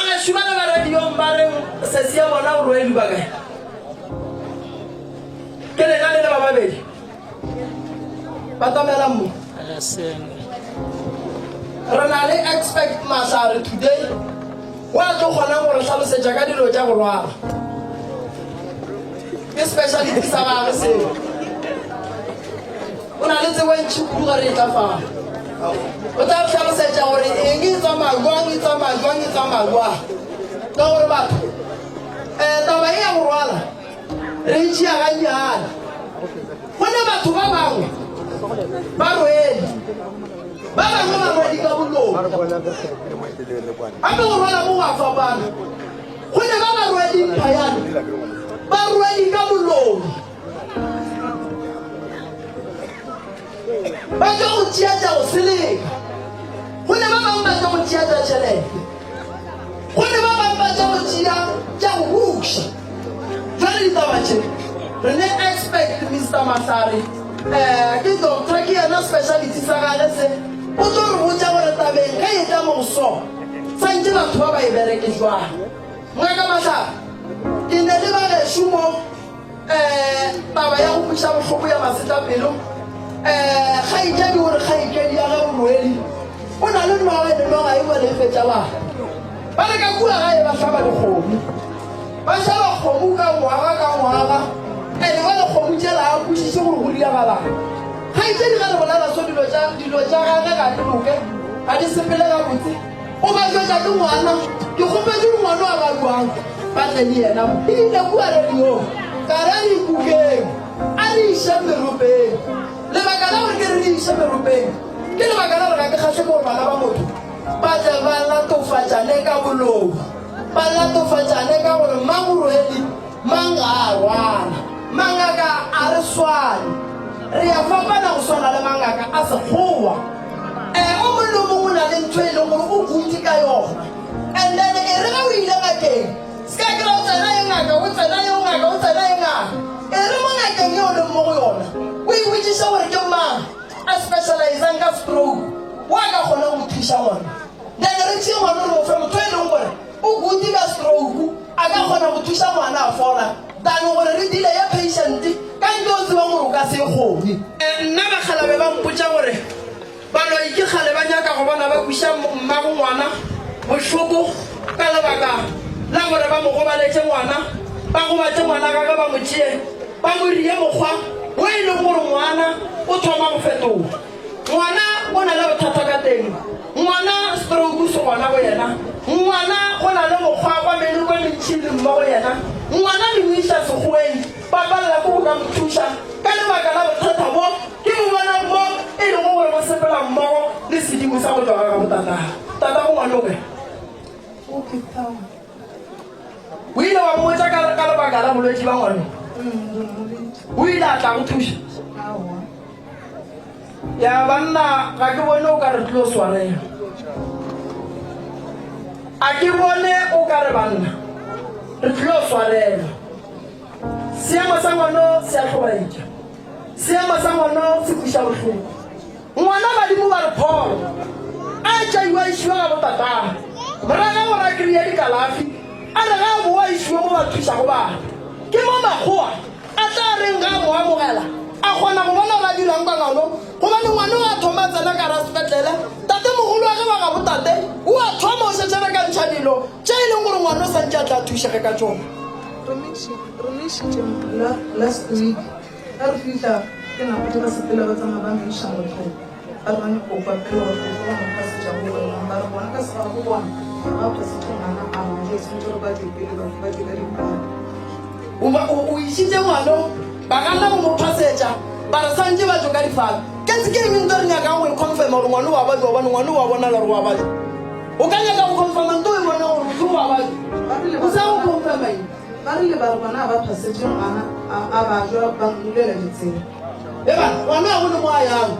Banga shumana ba radio mbareng se sia bona o rwedi ba kae. Ke le nale ba babedi. Ba tamela mo. Rena le expect Masare today. Wa tlo gona gore hlalosetsa ka dilo tša go rwala. Especially this about se. Una le tse wentši kudu ga re tla fa. O tla hlalosetsa gore eng e tsamagwa ka gore batho taba e ya go rwala re tšea gannyana. Go ne batho ba bangwe ba rwele ba bangwe ba rwedi ka bolong gape go rwala mo wa fapana. Go ne ba ba rwedi mphayana ba rwedi ka bolong ba tla go tšeatša go seleka. Go ne ba bangwe ba tla go tšeatša tšhelete. Go ne ba bangwe ba tla go tšea tša go buša. Jwale ditabatše re ne expect Mr. Masare ke doctor ke yena speciality sa gage se o tlo re botša gore tabeng ge e tla mo go so santše batho ba ba e bereke jwang. Ngaka Masare ke ne le ba gešo mo taba ya go buša bohloko ya masetlapelo kgaitšadi gore kgaikedi ya ge borwedi o na le noga e bole e fetša ba le ka kua gae ba hlaba dikgomo ba šaba kgomo ka ngwaga ene ba lekgomo tšela a kwešiše gore go diagalang. Kgaitšedi ga le bolela so dilo tša gage ga di loke ga di sepele ka botse o ba jwetša ke ngwana ke kgopetse ngwana wa baduang ba tle le yena ebile kua rediong ka re a dikukeng a di iša meropeng. Lebaka la gore ke re di iša meropeng ke lebaka la gore ga ke kgatlhe gore bana ba motho ba tle ba latofatšane ka bolong ba latofatšane ka gore mang borwedi mang ga a rwala. Mangaka a re swane re ya fapana go swana le mangaka a sekgowa. O mongwe le mongwe o na le ntho e leng gore o butse ka yona and then e re ga o ile ngakeng se ka kry-a o tsena ye ngaka o tsena ye ngaka e re mo ngakeng ye o leng mo go yona o e botšiša gore ke mang a specializang ka stroke wa ka kgona go thuša ngwana. Then re tšee ngwana re mo fe motho e leng gore o butse ka stroke a ka kgona go thuša ngwana a fola tane gore re dile ya patient ka ntle o tsebang gore o ka se kgone. Nna bakgalabe ba mpotša gore baloi ke kgale ba nyaka go bona ba kwiša mmago ngwana bohloko ka lebaka la gore ba mo gobaletše ngwana ba gobatše ngwana kaka ba mo tšee ba mo rie mokgwa o e leng gore ngwana o thoma go fetoga. Ngwana o na le bothata ka teng. Ngwana stroke se gona go yena. Ngwana go na le mokgwa kwa mele kwa mentšhini mmo go yena. Ngwana le mo iša sekgoeng ba palela ko go ka mo thuša ka lebaka la bothata bo ke mo bona mo e leng gore mo sepela mmogo le sedimo sa go tloga ka botata go ngwanoge o ile wa mmotsa ka lebaka la bolwetse ba ngwane o ile a tla go thuša ya banna ga ke bone o ka re tlo swarela a ke bone o ka re banna re tlo swarela. Seemo sa ngwana se a tlhobaetša seemo sa ngwana se kwiša bohloko. Ngwana badimo ba re pholo a tšaiwa išiwa ka botatana moraga gore a kry-a dikalafi a re ga a boa išiwa mo ba thušago bana ke mo makgowa a tla reng ga a mo amogela a kgona go bona ba dirang ka ngano gobane ngwane o a thoma tsena ka ra sepetlele tate mogolo wa ge ba ga botate o a thoma o setšana ka ntšha dilo tše e leng gore ngwane o santse a tla thušege ka tšona. Last week, I feel ke na go sepela ba tsama ba mmeša motho ba re ba nyekopa pele gore go ba mo pasitša go bona ba re bona ka se go bona ba pasitša ngwana a mo je se gore ba di pele ba di ka dipana o išitše ngwano ba gana go mo pasetša ba re santse ba tso ka difana ke se ke mento re nyaka go confirma gore ngwane wa bajo gobane ngwane wa bona le gore wa bajo o ka nyaka go confirma nto e bona gore motho wa bajo o sa go confirma ba rile ba re bona ba pasetše ngwana a bajwa ba mmulela ditsela eba ngwana a gone mo a yang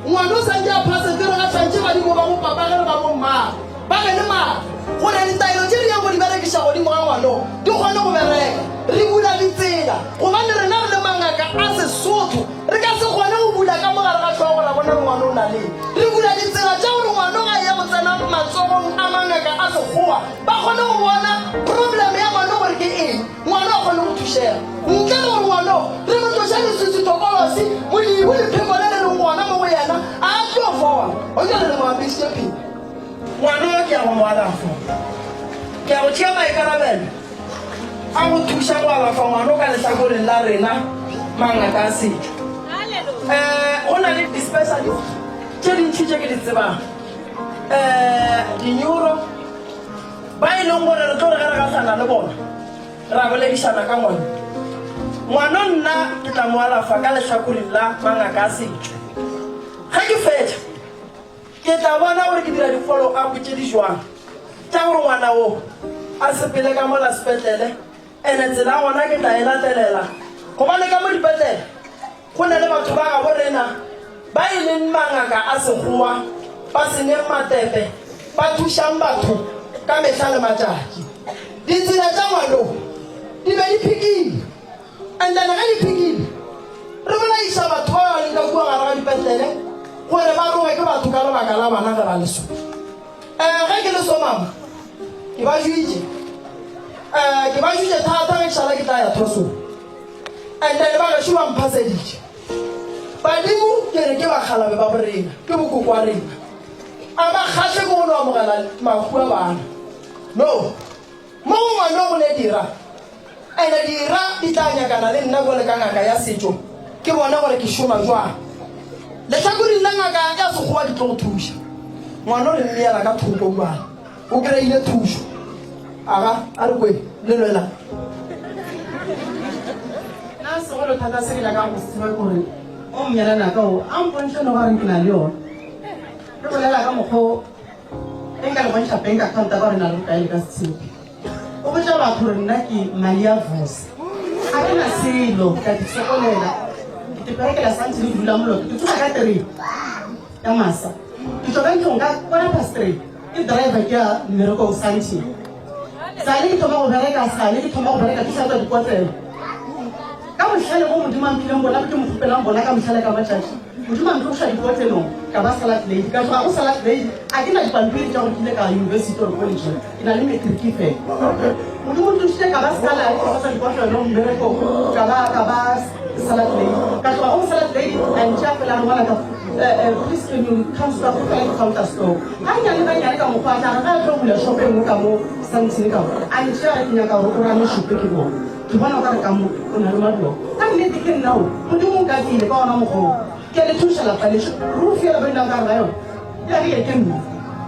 ngwana o santse a phasetse re ga tshwantse badimo ba mo papa ge re ba mo mmaa ba be le maatla gore ditaelo tše di yang go di berekiša godimo ga ngwano di kgone go bereka re bula ditsela gobane rena re le mangaka a Sesotho re ka se kgone go bula ka mogare ga tlhogo ra bona ngwana o na leng re bula ditsela tša gore ngwana ga ya go go tsena matsogong a mangaka a sekgowa ba kgone go bona problem ya ngwana gore ke eng ngwana o kgone go thušega ntle le gore ngwana re mo tloša lesitsitokolosi modimo lepheko le le leng gona mo go yena a tlo fowa o ke re le moapisitse phedi ngwana o ke ya go moalafo ke ya go tšea maikarabelo a go thuša go alafa ngwana o ka lehlakoreng la rena mangaka a setšo go na le di-specialist tše dintšhi tše ke di tsebang di-neuro ba e leng gore re tlo re ge re gahlana le bona ra boledišana ka ngwana nna ke tla mo alafa ka lehlakoreng la mangaka a setšo ga ke fetša ke tla bona gore ke dira di-follow up tše di jwang tša gore ngwana o a sepele ka mola sepetlele ene tsela ngwana ke tla e latelela gobane ka mo dipetlele go na le batho ba ga borena ba e leng mangaka a sekgowa ba senyeng matepe ba thušang batho ka mehla le matšatši ditsela tša ngwanong di be di phikile and then ge di phikile re bolaiša batho ba ba leng ka kua gare ga dipetlele gore ba roge ke batho ka lebaka la bana ge ba leso ge ke leso mama ke ba juitše thata ge ke šala ke tla ya thosong and then ba gešo ba mphaseditše badimo ke re ke bakgalabe ba borena ke bokoko wa rena a ba kgatlhe ko go no amogela mahu a bana no mo go ngwana go ne dira ande dira di tla nyakana le nna go le ka ngaka ya setšo ke bona gore ke šoma jwang lehlakoreng la ngaka ya sekgowa di tlo go thuša ngwana o re mmeela ka thoko jwang o kry-ile thušo aga a re kwe le lwela nna segolo thata se ke nyakang go se tseba kore o mmelana ka o a mpontšhe no gareng ke na le yone re bolela ka mokgwa e nka le bontšha bank account ka gore na le bokaele ka setshepi o botša batho gore nna ke mali ya vosa ga ke na selo ka ke sokolela ke perekela santse le dula moloto ke tsoga ka 3 ya masa ke tsoga ntlong ka 3:15 ke driver ke ya mmereko o santse sale ke thoma go bereka ke sa tswa dikotlelo ka mohlale mo modimo a mphileng bona ke mo kgopelang bona ka mohlale ka matšatši modimo a ntloša dikotlelong ka ba salad lady ka tloga go salad lady a ke na dipampiri tša gore ke ile ka university or college ke na le matriki fela modimo ntlošitše ka ba salad ka sa dikotlelong mmereko ka ba salad lady ka tloga go salad lady a ntšea fela re ngwana ka please can you come to the counter store ha nyane ba nyane ka mokgwa tla ga tlo bula shop e nngwe ka mo santse ka a ntšea ke nyaka gore o rame shope ke bona ke bona ka re ka mo o na le maduo ka nnete ke nnao modimo o katile ka ona mokgwa ke le thuša lapa lesho rufi ya bena ka ga yona ya re ke nna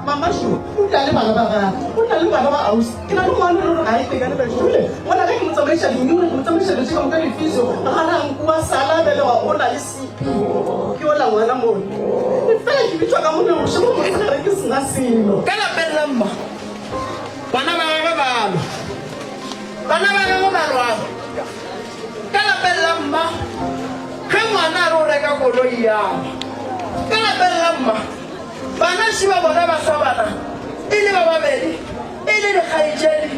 mama sho o tla le bana ba ga o tla le bana ba ausi ke na le ngwana le ga e teka le ba shule wona ga ke mo tsamaisha le nyure ke mo tsamaisha le tshika mo ka difiso ga ra nkwa sala bele wa o na le sipi ke ola ngwana mo e fela ke bitwa ka mo le o shebo mo tsare ke sina sino ka la pella mma bana ba ga balwa ka la pella mma ge ngwana a re o reka koloi yago ka la pella mma bana šiba bona ba sa bana e le ba babedi e le dikgaetšedi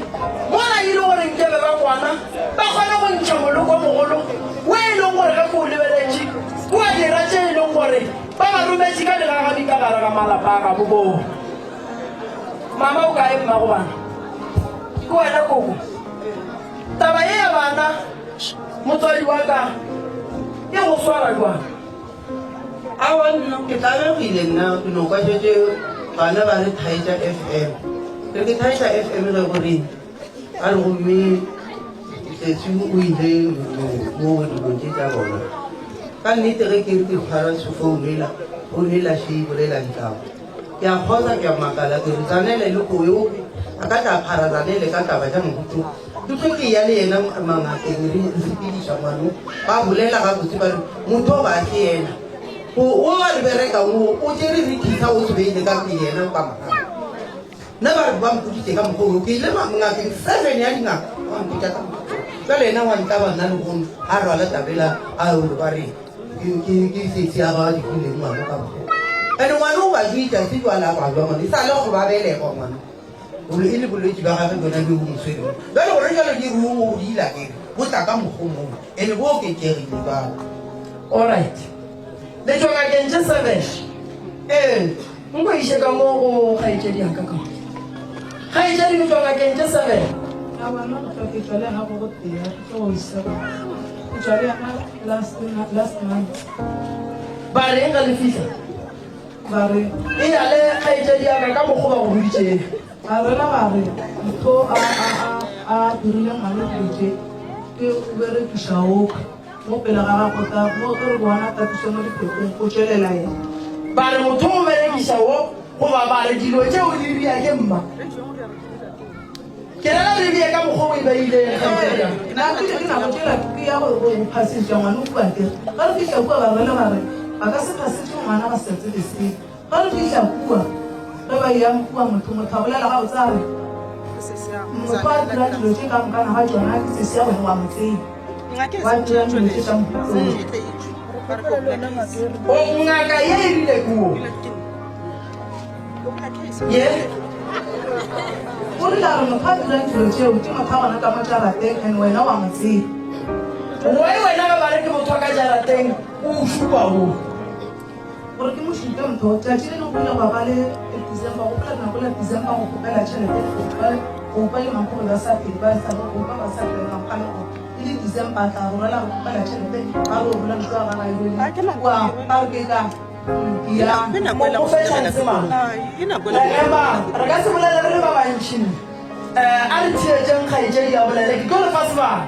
mola e le gore nkebe ba ngwana ba kgone go ntšha moloko mogolo o e leng gore ge ko o lebeletše o a dira tše e leng gore ba ba rometše ka digagadi ka gare ga malapa a gabo boo mama o ka e mma go bana ke wena koko taba ye ya bana motswadi wa ka e go swara jwang awa nna ke tlabegile nna ke noka tšetse bana ba re thaetša fm re ke thaetša fm ge goreng a re gomme tletsi o ile mo dilong tše tša bona ka nnete ge ke re ke kgwara sefounela founela še bolela ditlago ke a kgotsa ke a makala ke re tsanele le koyo a ka tla pharazanele ka taba tša mohuto dutlo ke ya le yena mangakeng re sepediša ngwano ba bolela ga botse ba re motho o ba ke yena o a le bereka mo o tšere rekisa o sebeile ka ke yena ka makala nna ba re ba mpoditše ka mokgolo ke ile ngakeng 7 ya dingaka ba mpotša ka mokgolo ka le ena wa ntaba nna le gono a rwala tabela a ore ba re ke setse ya ba dikuleng ngwano ka mokgolo ande ngwana o ba juitša se jwala ba jwa ngwana e sa le go ba belekwa ngwana gore e le bolwetse ba gage bona le go moswere jale gore jalo ke ruo o diila kere bo tla ka mokgomong ande bo oketsegile bao allright le tšwa ngakeng tše 7 ee nko ishe ka mo go khaitedi ya ka ka khaitedi go tloga ke ntse sebe abana go ke tsale na go tia go isa go tsale na last month ba re ga le fihla ba re e ya le khaitedi ya ka mo go ba go ditse a re la ba re to a dirile mane ditse ke bere ke shawo mo pela ga go ta mo re bona ta tso mo diphetong go tswelela ye ba re motho o berekisa wo go ba re dilo tse o di bia ke mma ke rena re bia ka moggo e ba ile na ke na go tsela ke ya go phasisa ngwana o bua ke ga re fihla kwa ba rena ba re ba ka se phasise ngwana ba setse le se ga re fihla kwa re ba yang kwa motho bolela ga o tsare motho a dira dilo tse ka mokana ga tsona ke se se ya wena wa motsei wa dira dilo tse ka mokana o ngaka ye e rile kuo ye o rile a re motho a dira dilo tseo ke motho a gona ka mo jarateng and wena wa motsei wena ba ba re ke motho ka jarateng o supa o gore ke mošupe motho tšatši le no go ile go ba le December go pela nako la December go kopela tšhelete go pa le mankgo ba sa pele ba sa go pa ba sa pele makgale go ile December tla go rela go kopela tšhelete ba go bola ntlo ga ba ile wa ba ke ka ya mo fetsa tsema re ka se bolela re ba bantšhi a re thietseng kgaitsedi ya bolela ke tlo le fa sebaka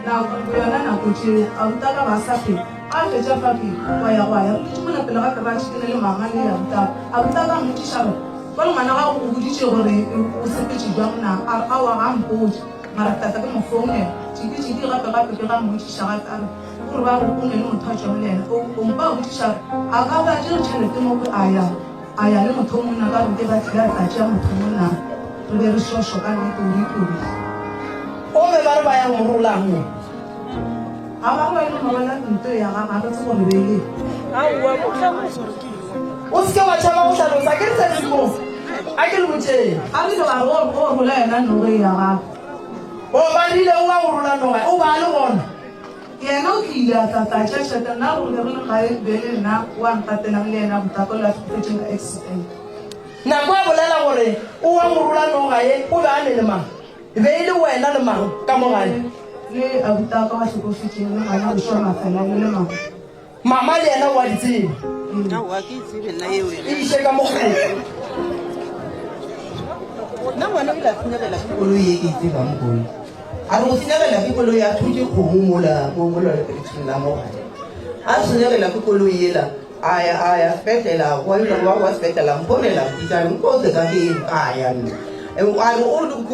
nako yona nako tšeo a ruta ka ba sa pele a fetša fapi wa ya mona pele ga ka ba tšhikene le mama le ya ruta a ruta ka mmotišare ba le ngwana ga go boditše gore o sepetše jwang na a wa ga mpotse mara tata ke mofoune tšhiki gape ke ga mmotiša gape a re gore ba re o ne le motho a tšwang le ena o mpa o botišare a ka ba tšere tšhelete mo go a ya le motho o monna ka rute ba tlile a tšea motho monna re be re šošo ka nnete orikori o be ba re ba yang morolang a ba go ile mabala ntho ya ga ga tse gore bele o se wa tšhaba go hlalosa ke re tsebo a ke le botšeng a le ba go gola yena no re ya ga o ba rile o wa go rola noga o ba le gona yena o tlile a tlatla tšhašata nna gore re le gae bele nna wa nkatelang le yena botako le a fetšeng ka accident nako a bolela gore o wa go rola noga ye o be a ne le mang be e le wena le mang ka mogane le a botaka wa tlhokofetseng le gana bošwa mafela le mang mama le yena wa ditsebe e iše ka mogolo nna ngwana o ile a tsenyegela ke koloi e ke e tsebang kolo a re go tsenyegela ke koloi a thutse kgomo mola lepeletšheng la mogane a tsenyegela ke koloi ela a ya sepetlela wa sepetlela mponela motitšane nkotse ka ke eng ka yanne a re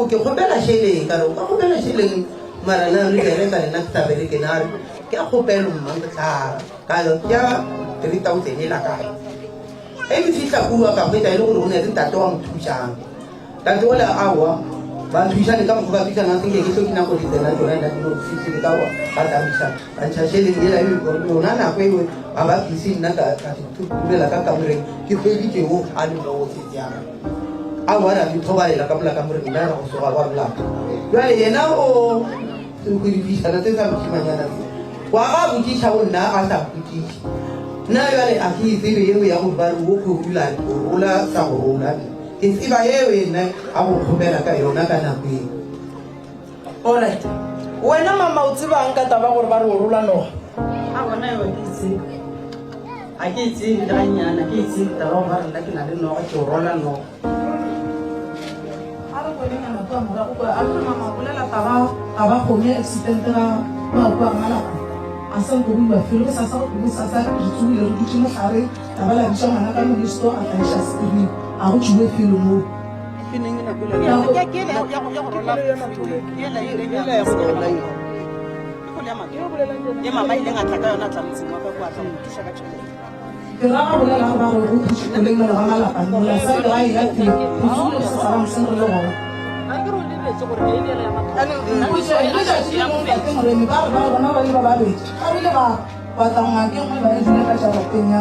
ke kgopela šheleng ka re o ka kgopela šheleng mara na re bereka lena ke tabere ke na ke a kgopelo mmang ke tlhara ka ke ya 3000 ela kae e ke fitlha kua ka hwetša e le gore go ne re tate wa mo thušang tate ola awa ba thušane ka mokgwa ba fitlhang a senke ke tlo ke nako di tsena tsona nna ke no fitlhele ka ba tabiša ba ntšhašheleng ela yona nako ewe ba ba fise nna ka tulela ka kamoreng ke hweditšego a le mo tsetjana a wara ke thobalela ka mola kamoreng nna ra go soga ba bolaka jale yena o kgwedifišana tse sa mošimanyana wa ga botiša go nna a sa botiša nna jale a ke itsebe eo ya gore ba re o kgorula rola sa go rola ke tseba eo nna a go kgopela ka yona ka nako eo alright wena mama o tsebang ka taba gore ba re o rola noga a bona yo ke tsebe a ke tsebe ka nyana ke tsebe taba ba re nna ke na le noga ke o rola noga a re bone nyana kwa morago kwa a re mama bolela taba kgone accident ga ba kwa malapa a sa go bua felo ke sa go sa re tsule re dutse mo gare taba la ditša ngwana ka modisto a tlaisha screen a go tsule felo mo ye mama ile nga tla ka yona tla motseng wa ka kwa tla mo thuša ka tšhelete ke raga bolela ba re go thuškoleng mo ga malapa mola sa ke ga e ya teng go tsule se sa ba moseng re le gona moremi ba re ba bona ba le ba babedi ba bile ba batla ngake ngwe ba e dule ka jarateng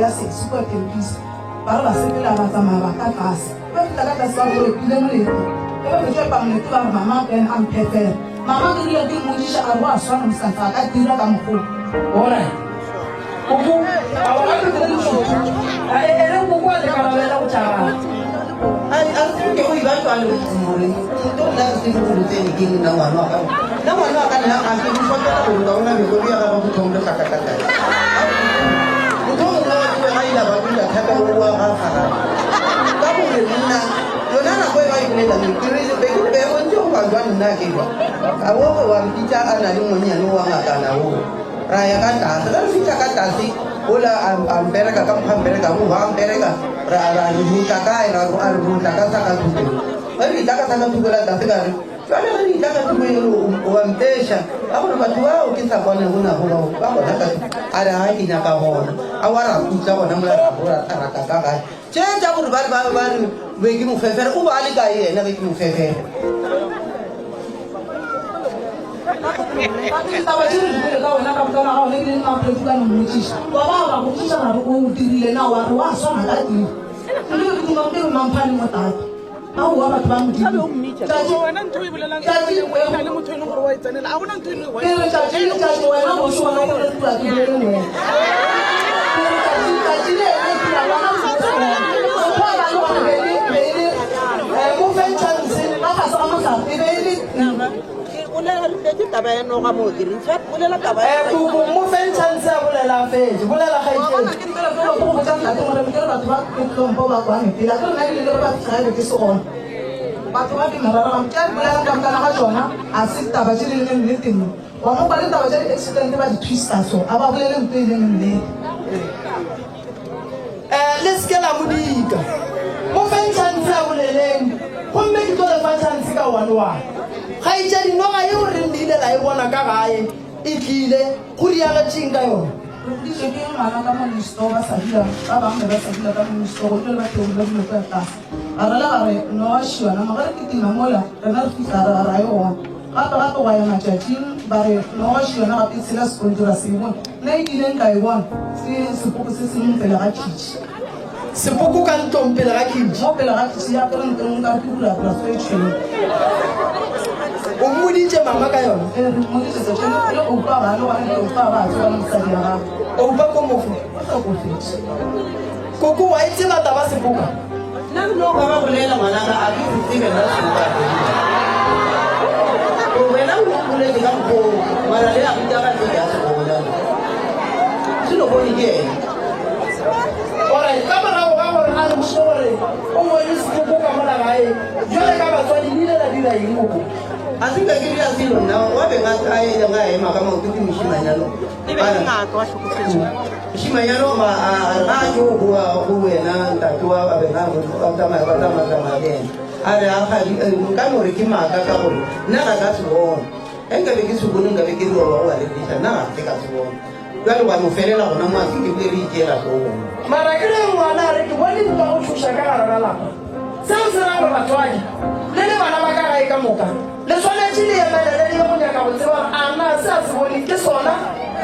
ya sexi kwa tempisa ba re ba sepela ba tsamaya ba ka tlase ba fitla ka tlase ba borekile molete e ba fetše pamolete ba re mama ken a mphepela mama ke rile ke mmodiša a bo a swana mosafa a ka dira ka mokgolo alright kuku a wa ka tlo le tšhoto ere kuku Kwa le karabela go tshaba. Ai ke go iba twa le tsore to la se go le tsene ke nna ngwana wa ka na ngwana wa ka nna a ke go fotela go ga ona be go ya ga go thombe kaka kaka go thombe la go ga ila ba bula thata go wa ga fara ka go re nna yona na go ba ile la ke re be ke be go ntse go ba nna ke ba a wo go wa mpitsa a na le monyane wa ngaka na wo ra ya ka tasa ka fitla ka tasi ola ampereka ka mhampereka go wa ampereka ra ni buta ka ra ro buta ka sa ka tuku ba ri ta ka sa ka tuku la ta se ka ri jwale ga di ta ka tuku o wa mpesha a go ba tuwa o ke sa bona go na go ba go ta ka a ra ha ke nya ka bona a wa ra ku tsa bona mola ra go ra ta ka ka ga je ja go ba ri be ke mo fefere o ba le ka yena be ke mo fefere taba tse re di ka wena ka botala ga one ke le nna pletsi ka mmotsisa wa ba ba go tsisa ra o dirile na wa re wa swana ka teng le ke tuma ke mamphane mo tata a wa batho ba modimo wena ntho e bolelang ke le motho e leng gore wa itsenela a gona ntho e leng ke re tšatši wena go swana ke re tula ke bele wena ke re tšatši le ene ke la bona go swana go ba le bona be le mo fentšhanse a ka sa mo sa e be le ke taba ya no ga mo ke re fa bolela taba ya mo fentšhanse a bolela fetse bolela ga ke dipela fela go go tsa nna ke gore ke batho ba ke tlhompho ba kwa mpela ke nna ke le ba tsaya ke se gona batho ba ke merara ga mtya bolela ka mtana ga tsona a se taba tse di leng le teng wa mo ba le taba tse di accident ba di twista so a ba bolele ntwe e leng le le se la modika mo fentšhanse a boleleng gomme ke tlo le fentšhanse ka one ga itša dinoga yeo re ndile la e bona ka gae e tlile go diagetseng ka yona dijo ke ngwana ka mo listo ba sa dira ba bangwe ba sa dira ka mo listo go le ba teng ba dilo ka tlase a rela ga re no wa shiwana magare ke tima mola rena re fitla ra yo gape gape go ya matšatšing ba re no wa shiwana gape tshela sekontira se bona nna e kileng ka e bona ke sepoko se se leng pele ga tšhitši sepoko ka ntlong pele ga kitši mo pele ga tšhitši ya kere nteng ka ke bula plaso e tšhwele o mmoditše mama ka yona moditsetsa tšhele le oupa ba le gane le oupa ba tswana mosadi ya gago oupa ko mofo o tlhokofetse koko wa itse bata ba sepoka nna ke no ka ba bolela ngwanaka a ke tsebe na se ba o wena o bole ke ka go mara le a bita ka tse ya se bona se no bone ke ore ka morago ga gore a le moso gore o ngwele sepoko ka mola gae jale ka batswadi bile la dira eng koko a se ka ke dira selo nna wa be nga a e nga ema ka mo ke moshimanyalo e be ngaka wa hlokofetse moshimanyalo ma a jo go wena ntate wa ba be nga go tsamaya ba tsamaya ena a re a ga ka more ke maka ka gore nna ga ka se bona e nka be ke se bone nka be ke dira wa le disa nna ga ke ka se bona jalo ba mo felela gona mo a se ke be re ikela go mara ke le ngwana re ke bone ba go thuša ka gare ga lapa seo se ra gore batswadi le le bana ba ka gae ka moka le tshwanetse le emelele le go nyaka go tseba a na se a se bone ke sona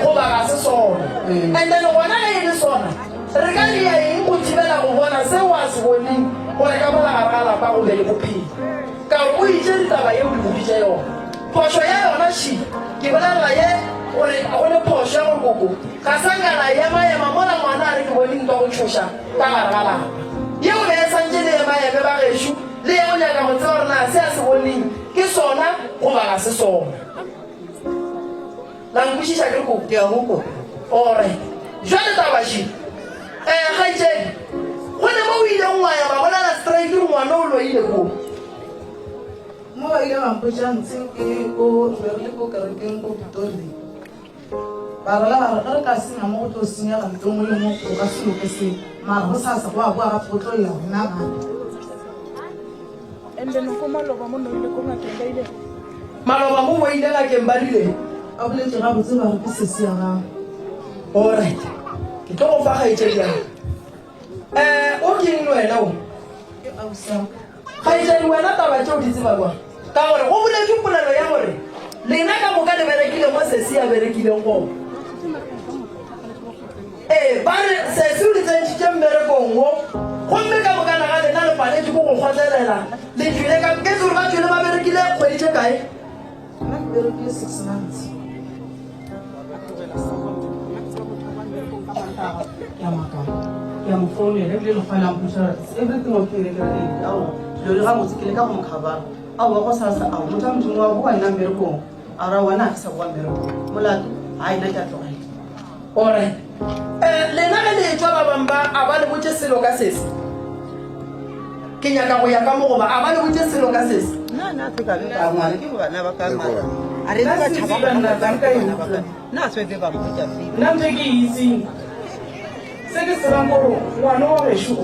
goba ga se sona and then gona ge e le sona re ka dia eng go thibela go bona seo a se boneng gore ka mola gare ga lapa go be le bophelo ka gore o itse ditaba yeo di boditse yona phoso ya yona shi ke bolelela ye gore a gone phoso ya gore koko ga sankana ema mola ngwana a re ke bone ntwa go tshoša ka gare ga lapa yeo be e santse le ema ba gešo le yeo nyaka go tseba gore na se a se boneng ke sona goba ga se sona la nkwešiša ke koko ke a go ore jwale tabaši gaitsedi go ne mo o ileng wa ya ba bolela straight ngwana o loile ko mo ba ile ba mpotša ntse ke ko berele ko kerekeng ko pitori ba rela ba re ge re ka senya mo go tlo senyega ntho ngwe le mo go ka selo ke se mara go sa sa go a boa gape go tlo lela gona gape and then ko maloba mo no ile ko ngakeng ba ile maloba mo boile ngakeng ba rile a boletse gabotse ba re ke sese ya gago alright ke tlo go fa gaitsedi yang o keng le wena o ke ausa gaitsedi wena taba tseo di tseba kwa ka gore go boletse polelo ya gore lena ka moka le berekile mo sese ya berekileng go ba re sese o letsentšitše mmerekong wo gomme ka bokana ga lena le paletse ko go kgotlelela le tswile ka ke tsore ba tswile ba berekile kgweditše kae nna ke berekile 6 months ya maka ke ke mo phone le le fana mpusha everything okay le le awu lo ga mo tsikile ka mo khabara awu go sasa awu motho motho wa go wa nna mmereko ara wana ka sa go mmereko molato ha ina tla tlogela ore lena ge le tswa ba bamba a ba le botse selo ka sese ke nyaka go ya ka mo goba a ba le botse selo ka sese na ke ka ba ngwana ke bana ba ka mara a re ba tshaba na swetse ba mo tsa fi nna ntse ke itse se ke tsebang gore ngwana wa gesho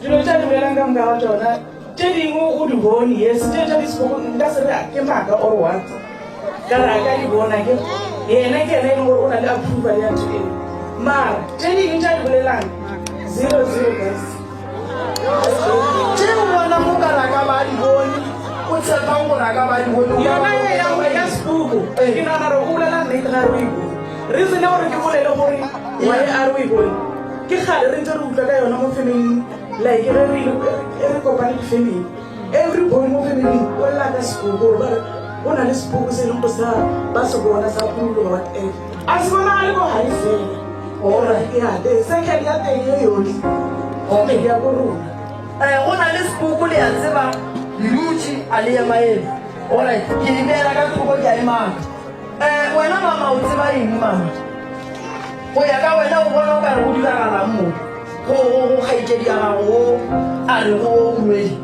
dilo tša di bolelang ka moka ga tsona tše dingwe o di bone yes tše tša di sepoko nka se re ke maaka or what ka re a ka di bona ke yena ke ena e leng gore o na le approval ya ntho eo mara tše dingwe tša di bolelang 00 guys tše o bona mo ka raka ba di bone o tshepang go raka ba di bone yona e ya sepoko ke nagana gore o bolela nnete ga re o e bone reason ya gore ke bolele gore wae a re o e bone ke gale re ntse re utlwa ka yona mo family like re kopane di-family everybody mo family o lela ka sepoko gore bare o na le sepoko se e leng go sa ba se bona sa pulo ba whatever a se bonagale ko gae fela ora yate second ya teng e yone family ya ko rona go na le sepoko le ya tseba leruti a le ya maele alright ke di beela ka thoko ke a e maaka wena mama o tseba eng mama go ya ka wena o bona o ka re go diragalang mo go kgaitsedi ya gago a re go moedi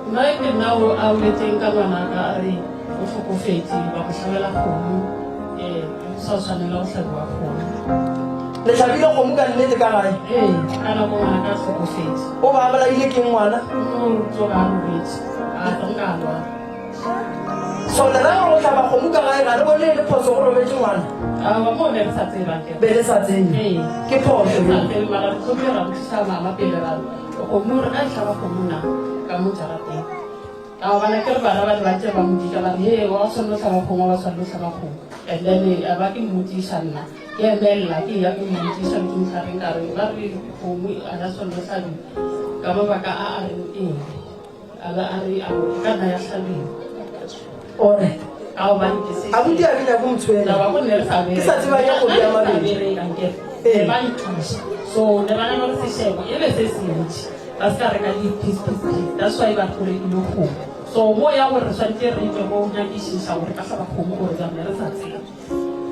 nna ke nna o aoletseng ka ngwanaka a re o tlhokofetse ba go tlhabela kgomo sa o tshwanela go tlhabiwa kgomo le tlhabile kgomo ka nnete ka gae ka nako ngwanaka a tlhokofetse o ba bolaile ke ngwana tsoga a robetse a tonka a lwana so le ra go tlhaba kgomo ka gae ga le bone le phoso go robetse ngwana ba mo ne re sa tsebang be le sa tsene ke phoso mara tlhobe ra botlisa mama pele ra kgomo re ka tlhaba kgomo na ka mo jarateng a bana ke re bana ba le bantse ba modika ba re wa tshwanela tlhaba kgomo ba tshwanela tlhaba kgomo and then a ba ke mmotisa nna ke emelela ke ya ke mmotisa le ke motlhareng ka re ba re kgomo a ya tshwanela tlhabiwa ka mabaka a a reng eng a ba a re a ka nna ya tlhabiwa ore a buti a bina go motshwela ke sa tseba ya go bia mabedi so le bana ba re sešebo e be se sentši ba se ka reka di-piece that's why ba thole e le kgomo so mo ya gore re tshwanetse re itse go nyakišiša gore ka tlhaba kgomo gore jame re sa tsela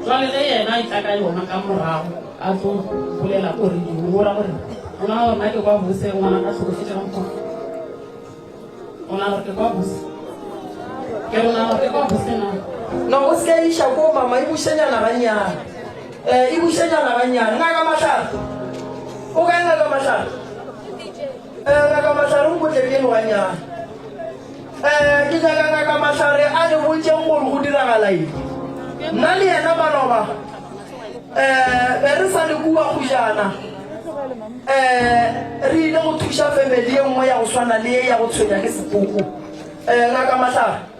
jwale ge yena e tla ka yona ka morago a tlo bolela ko redimo ora gore ona gorena ke kwa bose ngwana ka tlhokofetse ka mokgomo ona gore ke kwa bose ke rona gore ke kwa bose na no o se ka iša ko mama e bušenyana gannyana e bušenyana gannyana ngaka matlhare o ka e ngaka matlhare ngaka matlhare o botle ke eno gannyana ke nyaka ngaka matlhare a le bontšeng gore go diragala eng nna le yena maloba be re sa le kua go jana re ile go thuša family e nngwe ya go swana le e ya go tshwenya ke sepoko ngaka matlhare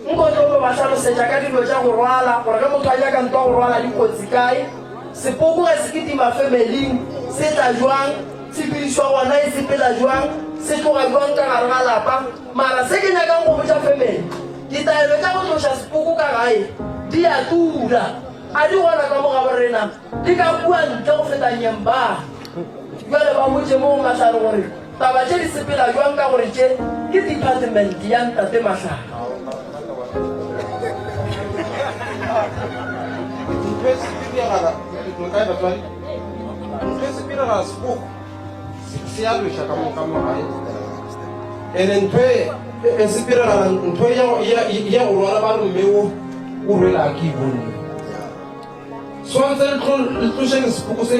nkotlolo ba tlhalosetša ka dilo tša go rwala gore ge motho a jaka ntwa go rwala dikotsi kae sepoko ge se ketima familing se tla jwang tshepedišwa gona e sepela jwang se tloga jwang ka gare ga lapa mara se ke nyakang go botša family ditaelo tša go tloša sepoko ka gae di a tura a di gona ka moga borena di ka bua ntle go feta nyemba jale ba motse mo matlhare gore taba tše di sepela jwang ka gore tše ke department ya ntate matlhare ene ntho e sepiragala ntho ya go rwala ba re mmeo o rwela ke bonne swantse le tlošeng sepoko se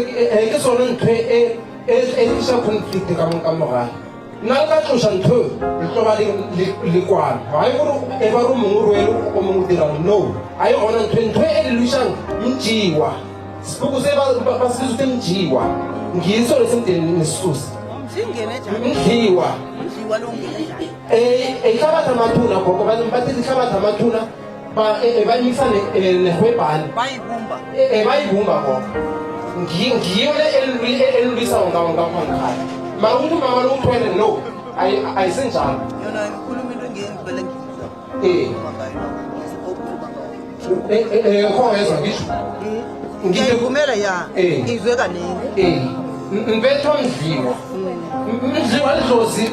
ke sone ntho e tliša conflict ka mogae nna le ka tloša ntho le tlo ba le kwana ga e gore e ba re mongwe rwele o mongwe dirang no a e gona ntho e le lušang mjiwa sepoko se ba se lesute mjiwa ngiso lesemteni nesisusi mjiwa ihlabatha amathuna gogo bathi ihlabatha amathuna banyisa nehwebhani bayibumba gogo ngiyo le elulisa ngakhona mara ukuthi mama lo uthwele no ayisenjalo khona yezwa ngisho ngiyivumela ya izwe kaningi ngibethwa mdliwa mdliwa lidlozi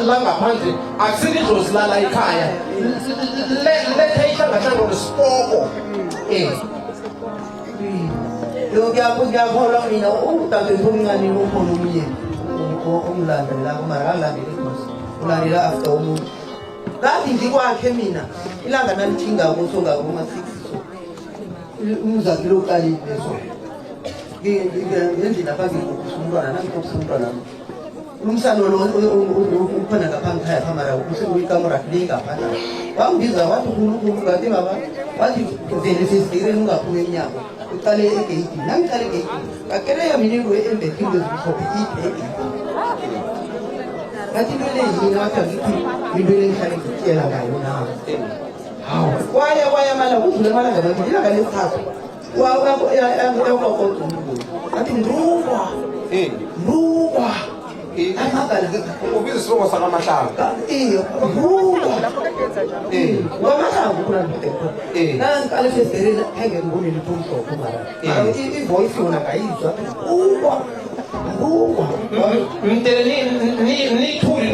langaphandle akusini idlozi lala ekhaya lethe ihlangahlanga nesipoko ngiyakholwa mina udadewethu omncane ukhona umyeni umlandela mara alandela idlozi ulandela after umuntu ngathi ngikwakhe mina ilanga nalithingako songakoma-6 umzakile uqalile so ngendlela phangikukusa umntwana nangikukusa umntwana umsana lo ukhona ngapha ngikhaya phamara uyikamora le ngaphana wangibiza wathi unkulunkulu kanti baba wathi vele sesidireni ungaphumi emnyango uqale egeyitini nangiqale egeyitini ngakeleya mina into embethile ezimhlophe ibhegi ngathi into le yini wathi angithi into le ngihlale ngitshela ngayo nawo hawu kwaya mala kudlule mala ngabantu ilanga lesithathu athi ndrukwa ubiza isibongo sakamahlangu wamahlangu kunangiqale fesidereni henge ngibonile ithomhlophe mara ivoice yona ngayizwa mtele nithuli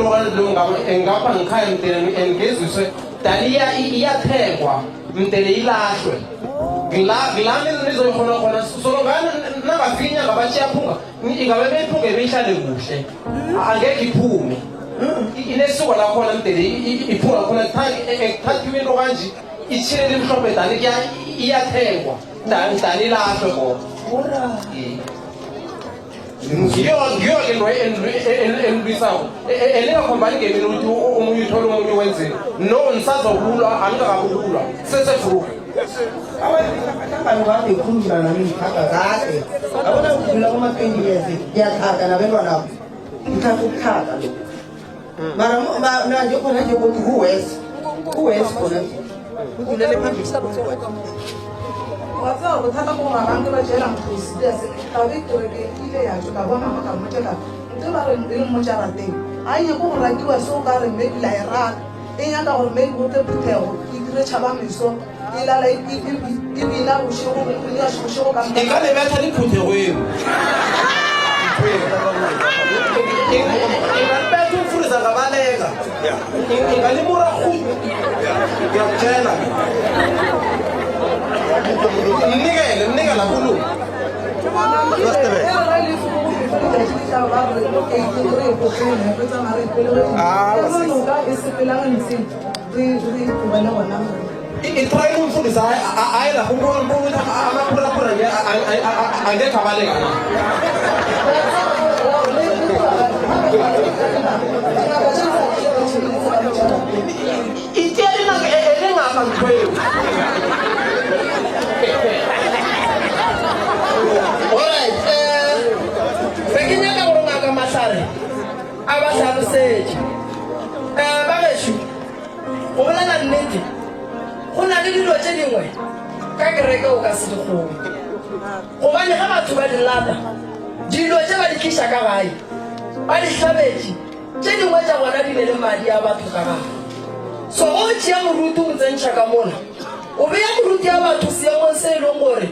ngapha ngikhaya mtele engeziswe dani iyathengwa mtele ilahlwe ngilani nizoyikhona khona solongana nangafinya ngabatshiyaphunga ingabe beyiphunge beyihlale kuhle angeke iphume inesuka lakhona mdele iphunga khona ekuthathiwe into kanje itshilele mhlophe dani iyathengwa dani ilahlwe kona ngiyo-ke into endlwisako elingakhombani ngemini ukuthi omunye uthole omunye wenzeni no nisazokulwa angikakakulwa sesefruka abantwana bami ikhuluma nami ngithatha kade abona ukudlula kuma-20 years ngiyathatha nabentwanabo ngithatha ukuthaka lo mara nanje khona nje kothi kuwes khona kudlulele phambili watseba bothata ko maranke ba jela mopresidente tabe kereke ile yatsho ka bona maka motela ntse ba re le mojarateng a nye ko go rakiwa se o ka re maybe la iraq e nyaka gore maybe bote phuthego e dire tšhaba meso e lala e bina bošego ka e ka lebetha diphuthego eo ingalibetha umfundisa ngabaleka ingalimura hutu ngiyakutshela mnikela kulu itrayini umfundisa hayi lapho ukuthi amaphuraphura angekho abaleka na itsheli elingapha ngithwele alright sekinyaka gore ngaka mahlare a ba tlhalosetše bagesho go bolela nnete go na le dilo tše dingwe ka kereke o ka se dikgone gobane ga batho ba di lata dilo tše ba di tliša ka gae ba di hlabetše tše dingwe tša gona di ne le madi a batho ka gae so o tšea moruti o tsentšha ka mola o beya moruti ya batho seemong se e leng gore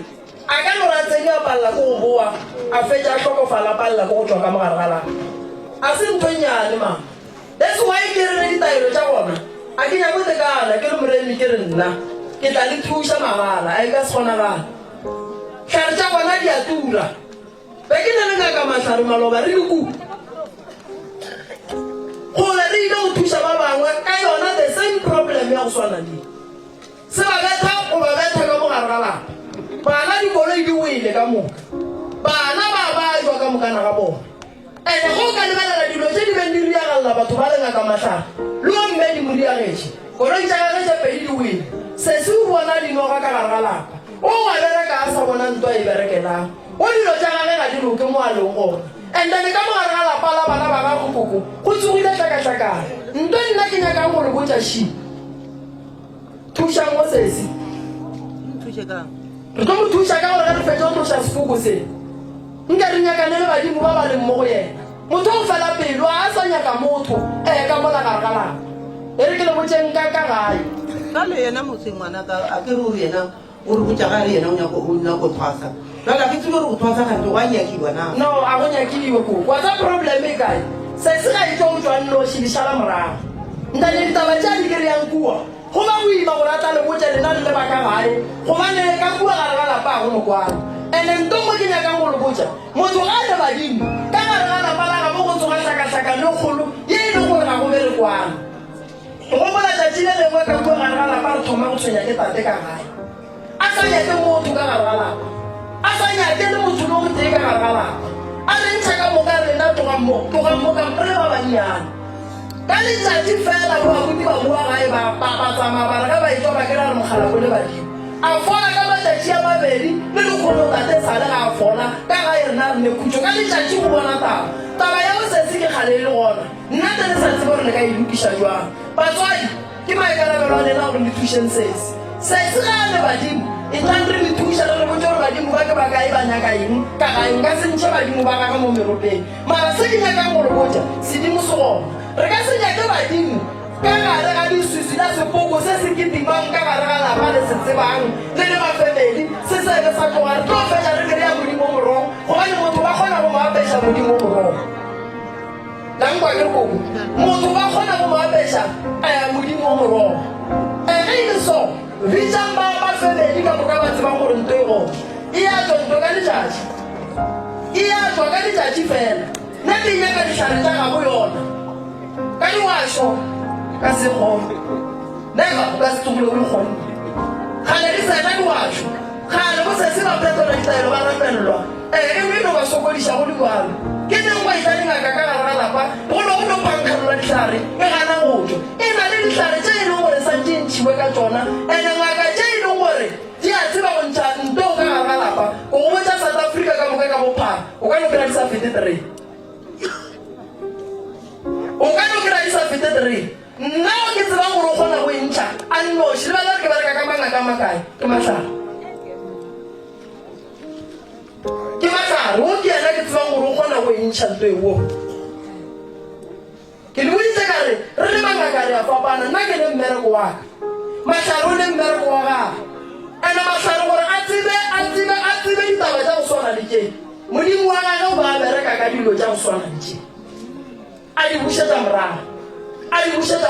a ka no ratsedi a palela ko go boa a fetša a tlhokofala palela ko go tswa ka mogare ga lapa a se ntho nnyane mama that's why ke rele ditaelo tša gona a ke nyako tekana ke le moremi ke re nna ke tla le thuša magala a e ka se kgonagala tlhare tša gona di a tura be ke ne le ngaka matlhare maloba re le kupu gore re ile go thuša ba bangwe ka yona the same problem ya go swana le se ba betha go ba betha ka mogare ga lapa bana dikoloi di wele ka moka bana ba bajwa ka mokana ga bona ande go ka lebelela dilo tse di beng di riagalela batho ba lenga ka matlhare le o mme di mo diagetse koloi tša gage tše pedi di wele se se o bona dinoga ka gare ga lapa o wa bereka a sa bona ntwa e berekelang o dilo tša gage ga di loke mo a leng gona and then ka mogare ga lapa la bana ba gago koko go tsogile tlhakatlhakane ntwe nna ke nyakang gore botša shi thušang mo sesi re tlo mo thuša ka gore re fetsa go tloša sefoko se nka re nyakane le badimo ba ba leng mo go yena motho o fela pelo a sa nyaka motho ka mola gare ga lapa e re ke le botšeng ka gae ka le yena motseng ngwanaka a ke re o yena o re botsa ga re yena o nyako thwasa jale ga ke tsebe gore go thwasa gante wa nyakiwa na no a go nyakiwe ko what's the problem e kae se se ga itse o tswa nnoši dišala morago ntane ditaba tša di kry-yang kua go ba boima gore a tla le botse lena le lebaka gae gobane ka kua gare ga lapa a go mokwana and-e nto mo ke nyakang go le botsa motho ga a le badimo ka gare ga lapa la ga mo go tsoga tlhakatlhaka le kgolo ye e leng gore ga go bere kwana go gopola tšatši le lengwe ka kua gare ga lapa re thoma go tshwenya ke tate ka gae a sa nyake motho ka gare ga lapa a sa nyake le motho le go tee ka gare ga lapa a re ntšha ka moka rena togammo ka mpre ba bannyane ka letšatši fela bo baruti ba bua gae ba tsamaya bara ka ba etswa ba kry-a re mogala bo le badimo a fola ka matšatši a mabedi le lekgono tate sale ga a fola ka ga e rena re nekhutso ka letšatši go bona taba ya bosese ke kgale le gona nna te le sa tsebe gore le ka elokiša jwang batswadi ke maekarabelo a lena gore le thušeng sese sese ga a le badimo e tlang re le thuša le re botse gore badimo ba ke ba kae ba nyaka eng ka gaeng ka sentšhe badimo ba gaga mo meropeng mara se ke nyakang gore botja sedimo se gona re ka se nyake badimo ka gare ga diswisi la sepoko se se ketimang ka gare ga lapa le se tsebang le le mafemedi se sebe sa tloga re tlo fetša re kry-a modimo morong gobane motho ba kgona go mo apeša modimo morong lankwa ke koko motho ba kgona go mo apeša modimo morong ge e le so bitšang ba mafemedi ka moka ba tsebang gore nto e gona e a tswa nto ka letšatši e a tswa ka letšatši fela nna te nyaka ditlhare tša gago yona ka diwašo ka sekgone neva o ka se tsogole o le kgonne gale di sena diwašo gale go sese ba phetola ditaelo ba rapelelwa e no ba sokodiša go dikwalo ke teng ba itla dingaka ka gare ga lapa golo go no pankgalola ditlhare e gana gotswa e na le ditlhare tše e leng gore santše ntšhiwe ka tsona and-e ngaka tše e leng gore di a tseba go ntšha nto ka gare ga lapa o go botša south africa ka moka ka bophara o ka no kry-a di sa fete 3 o ka no kry-a di sa fete 3 nna o ke tsebang gore o kgona go e ntšha a nnoši le bala re ke bereka ka mangaka makae ke matlhare ke matlhare o ke ena ke tsebang gore o kgona go e ntšha nto e wo ke le boditse ka re re le mangaka re a fapana nna ke le mmereko wa ka matlhare o le mmereko wa gaga and-e matlhare gore a tsebe ditaba tša go swana le tšeng modimo wa gage o ba a bereka ka dilo tša go swana le tšeng a di bušetša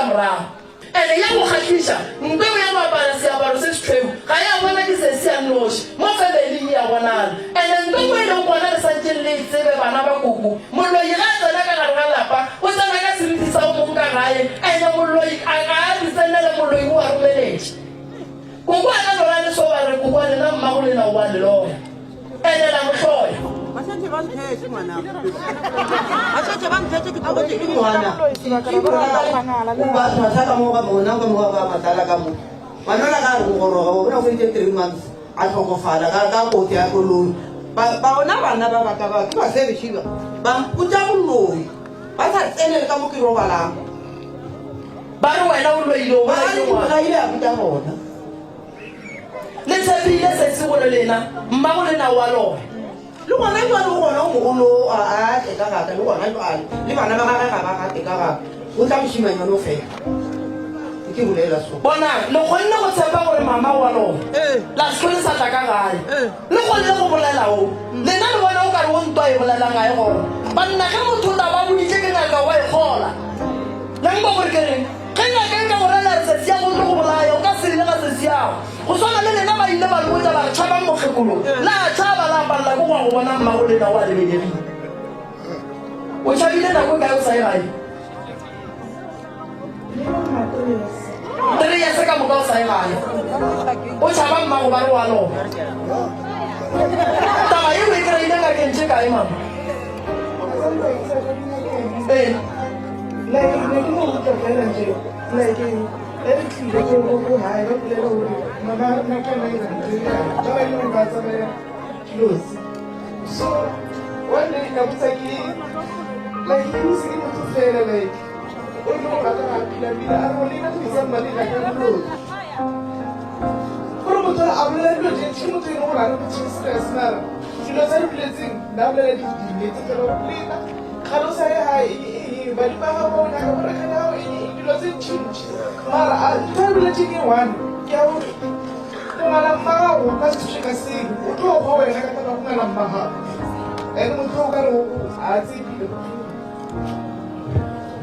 morago and-e ya go kgatlhiša mpeo ya go apara seaparo se setlhweu ga ya bona ke se se ya noši mo febeling ya bonala and-e mpeo e leng gona re santšeng le tsebe bana ba koko moloi ga a tsena ka gare ga lapa o tsena ka seriti sa o mong ka gae and-e moloi ga a ditsenele moloi o a romeletše koko a ka lona le so ba re koko a lena mmago lena o a lelona and-e la motlhoya bathoaka mo ga bona ka moga ba matala ka mo manola ka re goroga bona go ite 3 months a tlhokofala ka koti ya koloi baona bana ba baka ba ke ba sebešhiba ba mputša boloi ba sa tsenele ka mo ke robalang ba re wena o loile o ga ile a puta bona le tshepile se se gole lena mmago lena wa lona le gona jale go gona o mogolo a tekagaka le gona jale le bana ba gage ga ba ga tekagaka o tla mošimanyano fela ke bolela so bona le kgonne go tshepa gore mama wa lona la sekole sa tla ka gae le kgonne go bolelao lena le bona o kare o ntwa e bolelang gae gona banna ge motho o taba boditse ke ngaka wa e gola lang ba gore kereng ge ngaka e ka gorela re sesi ya go tlo go bolaya o ka sele ga sesi yago go swana le lena ba ile ba le botsa ba re tšhabang mokgekolo la tšhaba la palela ko gwa go bona mmago lena o a lebelegile o tšhabile nako e kae o sa e gae 3 years ka moka o sa e gae o tšhaba mmago ba re wa lona taba ye o e kry-ile ngakentše kae mama ee So one day I was like you see what to say like oh no I don't only not to somebody like a road pero motor habla de lo que chimo te no la no te stress nada si lo sabes blessing da habla de ti pero plena khalo sa hai bali ba ha bona ka bara kana lo se chinchi mara a ta bile chini one ya o ngwana mmaga o ka se ka se o tlo go wena ka taba go ngwana mmaga ene motho o ka re a tsebile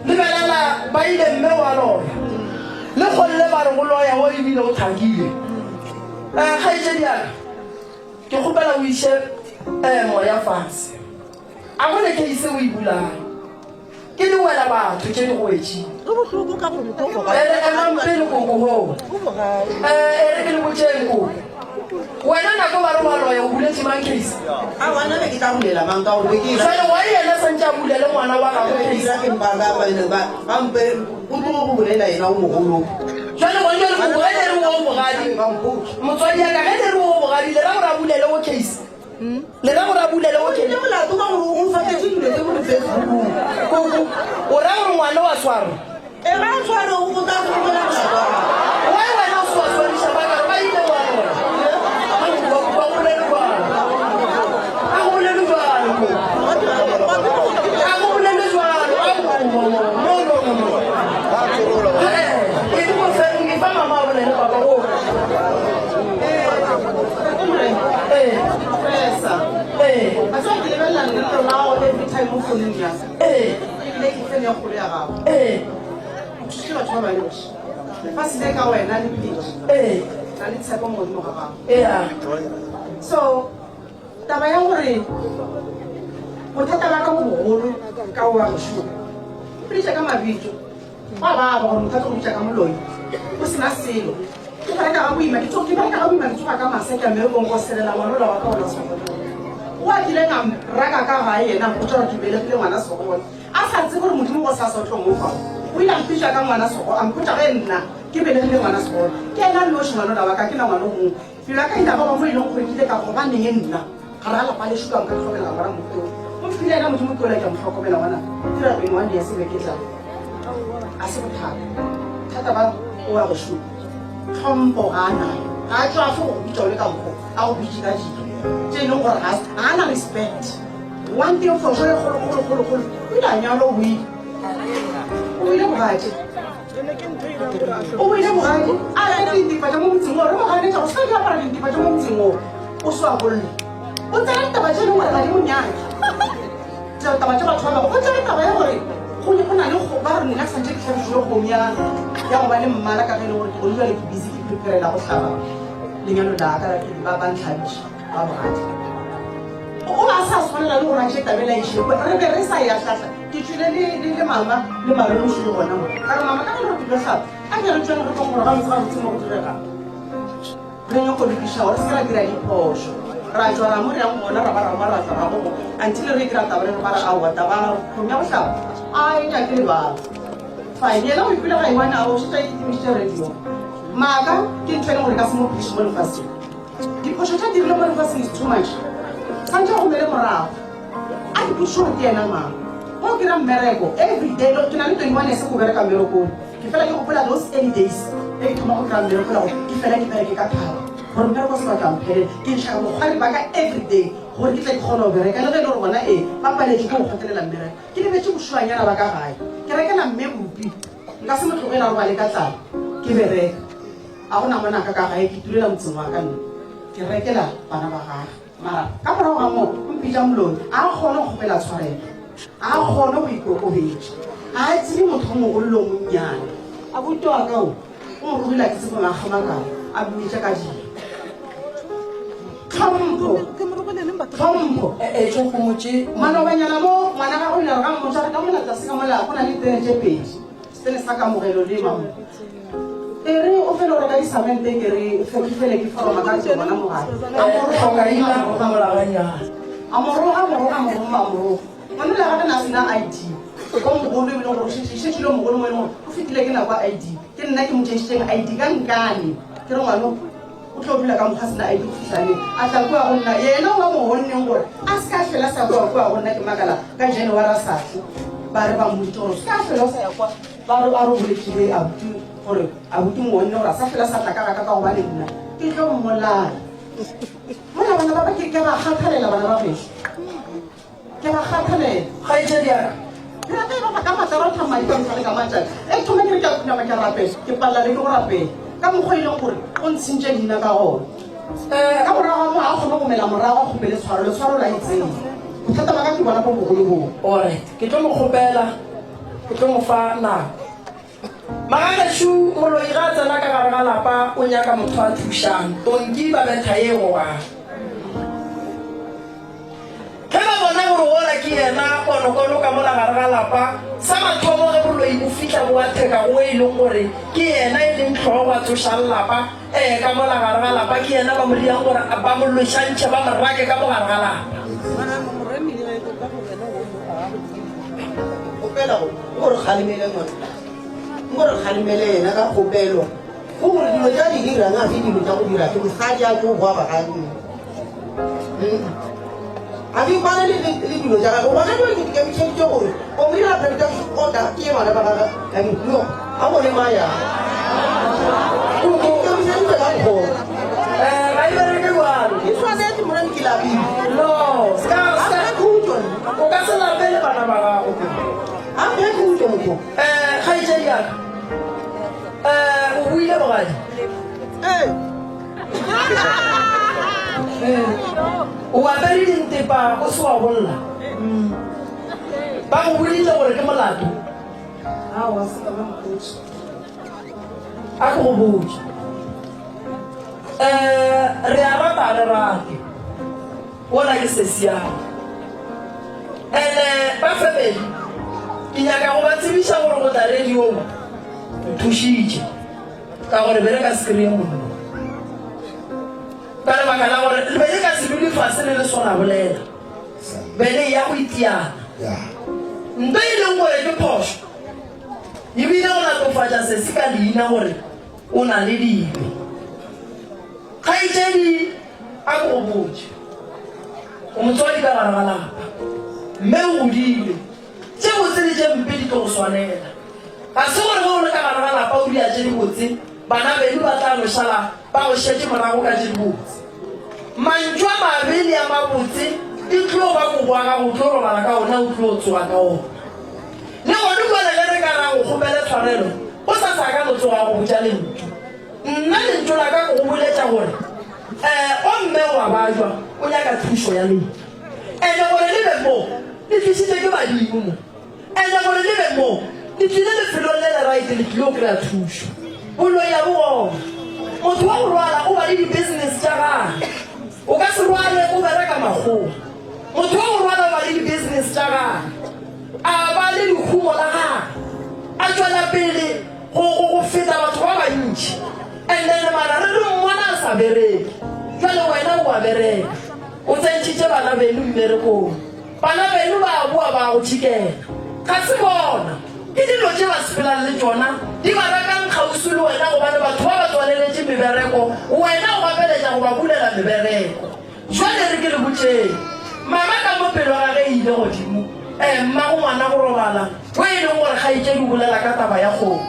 lebelela ba ile mme wa loya le kgolle ba re go loya o ebile o thakile ga itsediaka ke kgopela o ise moya fatshe a gone ke ise o e bulang ke di wela batho ke di goetše emampele kokogoo ere ke le botšeng koko wena nako ba re wa loya o buletse mang case a wana be ke tla bulela mang ka gore ke jale wa yena santse a bulele ngwana wa gago case bampe o tlo go bolela ena o mogolong jale gone le koko ge le re o bogadi motswadi yaka ge le re o bogadi le ra gore a bulele o case le ra gore a bulele o case molato ka gore o fatetse dilo tse gore facebookong koko o ra gore ngwana wa tshwarwa e ga tshware o go ka gogola molato wa wena o swaswadiša ba kare ba ile wa lona ba golele jalo a golele jalo a golele jalo e di mofeng e fa mama a bolele papa o every time o founeng ya ebile ke fene ya kgolo ya gago ke batho ba banoši fa sene ka wena le pedi na le tshepo mo godimo ga gago so taba ya gore bothata ba ka bo bogolo ka o wa gošomo o pediša ka mabitso ba baba gore motho a tlo bitša ka moloi o sena selo ke bereka ga boima ke tsoga ka maseka mmerekong ko selela ngwanola wa ka ona sokola wa kile nga raka ka ga yena go tswa ke belegile ngwana sokola a sa tse gore modimo go sa sotlo mo fa o ile a mpitša ka ngwana sokola a mpotša ge nna ke belegile ngwana sokola ke ena noši ngwanola wa ka ke na ngwana o mongwe pelo ka ita ba ba mo e leng gore ke ile ka gobaneng e nna ga ra lapa le šukang ka tlhokomela ngwana motho o mpile ena modimo ke ola ka motlhokomela ngwana dira peng one ya sebe ke tla a se bothata thata ba o wa go šupa tlhompo ga a nayo ga a tswa fo go bitša o le ka mokgo a go bitše ka dilo tse e leng gore ga a na respect one thing for sure kgolo o ile a nyalo o ile bogadi a ya dintifatša mo motseng o re moganetša go seka di apara dintifatša mo motseng o o se wa bolle o tsela ditaba tše e leng gore ga di monyaki taba tša batho ba bago o tsela taba ya gore go na le ba re nna santse ke tlhabišile kgomo ya go ba le mmala ka ge e le gore ke godula le ke busy ke preparela go tlhaba lenyalo la ka ba ntlhabiša ba bogadi o ba sa tshwanela le gore a še tabela ešhe re be re sa ya tlhatlha ke tswile le mama le malološi le gona mo ka re mama ka ge le go tlhaba a ke re tswene re tlo gore ga ntse ga botse mo go direga re nyako lokiša gore se ra dira diphošo ra tswara mo re yang gona ra ba ra tswa ga gogo until re kry-a taba re ba re aowa taba kgomo ya go tlhaba a e nyake le baba fine yena o ipile ga e bane a o šeta ditimišitše radio maaka ke ntho e leng gore ka se mo phediše mo lefatsheng diphošo tša dirile mo lefatsheng is too much santse go mele morago a dipotšiše gore ke yena mama mo ke ra mmereko everyday ke na le 21 se go bereka mmerekong ke fela ke gopola those any days e ke thoma go kry-a mmerekola ke fela ke bereke ka thaba gore mmereko se batla mphelele ke nšhaka bokgwari ba ka everyday gore ke tla ke kgona go bereka le ge e le gore bona ba paletse ke go kgotelela mmereko ke lebetse bošwanyana ba ka gae ke rekela mme bopi nka se motlogela go ba le ka tlala ke bereka a gona monaka ka gae ke tulela motseng wa ka nna ke rekela bana ba gage mara ka morago ga mo mpitša moloi a kgone go kgopela tshwarelo a kgone go ikokobetša a tsebe motho o mogololo monnyane a botoa kao o mo rogile a ke tsebo magamakao a mmitša ka dilo tlhompho malobanyana mo ngwana ga go ilare ga mmotsa re ka molatase ka mola go na le tene tše pedi setene sa kamogelo le mamo e re o fele gore ka disamente ke re ke fele ke foroma ka tse ngwana mogale a moroga ngwana le gate na sena ID ko mogolo ebile gore šešile mogolo mo e leng gore o fetile ke nako ID ke nna ke motšhešitšeng ID ka nkane ke re ngwano o tlo bula ka mokgwa sena ID go fitlhane a tla kua go nna yena o ba mo gonneng gore a se ka fela sa kua go nna ke makala ka January a satlhe ba re ba mmoditse gore se ka fela o sa ya kwa ba re a re bolekile abuti gore abuti monne gore a sa fela sa tla ka ka gobane nna ke tlo mmolala mola bana ba ba ke ba kgathalela bana ba beso ke ba kgathalela ga e tšediaka ra te ba ka matara o thamadi ka mtlhale ka matšatši e thome ke re ke a kunama ke rapela ke palela le ke go rapela ka mokgwa e leng gore o ntshintše leina ka gona ka morago mo a kgone go mela morago a kgopele letshwaro la itseng bothata ba ka ke bona po bogologolo alright ke tlo mo kgopela ke tlo mo fa nako magagašu moloi ga tsena ka gare ga lapa o nyaka motho a thušang tonki ba betha ye goa ge ba bona gore ola ke yena konokono ka mola gare ga lapa sa mathomo ge boloi bo fitlha bo a theka go e leng gore ke yena e leng tlhogo a tsošang lapa ka mola gare ga lapa ke yena ba mo diang gore ba mo lošantšhe ba mo rake ka mo gare ga lapa opela gore kgalemele ngwana gore kgalemele ena ka kgopelo go gore dilo tsa di dirang a se dilo tsa go dira ke mosadi a ko goa bagadi a di kwana le dilo tsa gage bona dilo ke dikemišeditse gore o mo dira presidential order ke ye bana ba gaga no a bone maya kemišeditse ka bogolo ga e bereke jalo ke tshwanetse moremi ke lapile no o ka se lapele bana ba gago a ke kutlo motho kgaitsedi yaka o buile bogadi o apere dintepa o se wa bolla ba go boditse gore ke molato awa se ka ba mpotse a ke go botse re a rata a re rate ona ke se siame and-e ba family ke nyaka go ba tsebiša gore go tla radio thušitše ka gore bere ka screen mollo ka lebaka la gore bene ka se dule fase le le sona bolela bene ya go itiana nto e leng gore ke phoso ebile go latofatša se se ka leina gore o na le dibe kgaitšedi a ko go botse o motswadi ka gare ga lapa mme o godile tše botse le tše mpe di tlo go swanela ga se gore ge o le ka gare ga lapa o dia tše di botse bana beno ba tla nošala ba go šetse morago ka tše di botse mantšu a mabele a mabotse di tlo ba koboa ga go tlo robala ka ona o tlo o tsoga ka ona le gone kone ge re ka ra go kgopele tshwarelo o sa sa ka lotsoga go botša lentšu nna lentšu la ka go boletša gore o mme wa bajwa o nyaka thušo ya lentšu ande gore le be mo le tlišitše ke badimo mo ande gore le be mo le tlile lefelong le le right le tlile o kry-a thušo boloi ya bogona motho wa go rwala o ba le di-business tša gage o ka se rwale o bereka makgowa motho wa go rwala o ba le di-business tša gage a ba le dikhumo la gage a tswela pele go feta batho ba bantšhi and then mara re le mmona a sa bereke jale wena o a bereka o tsentšhitše bana beno mmerekong bana beno ba boa ba go tšhikela ga se bona ke dilo tše ba sepelang le tšona di ba rekang kgausi le wena gobane batho ba ba tswaleletše mebereko wena o gapeletša go ba bulela mebereko jale re ke le botšeng mama ka mo pelo ga ge ile godimo mmago ngwana go robala o e leng gore kgaitše di bolela ka taba ya kgomo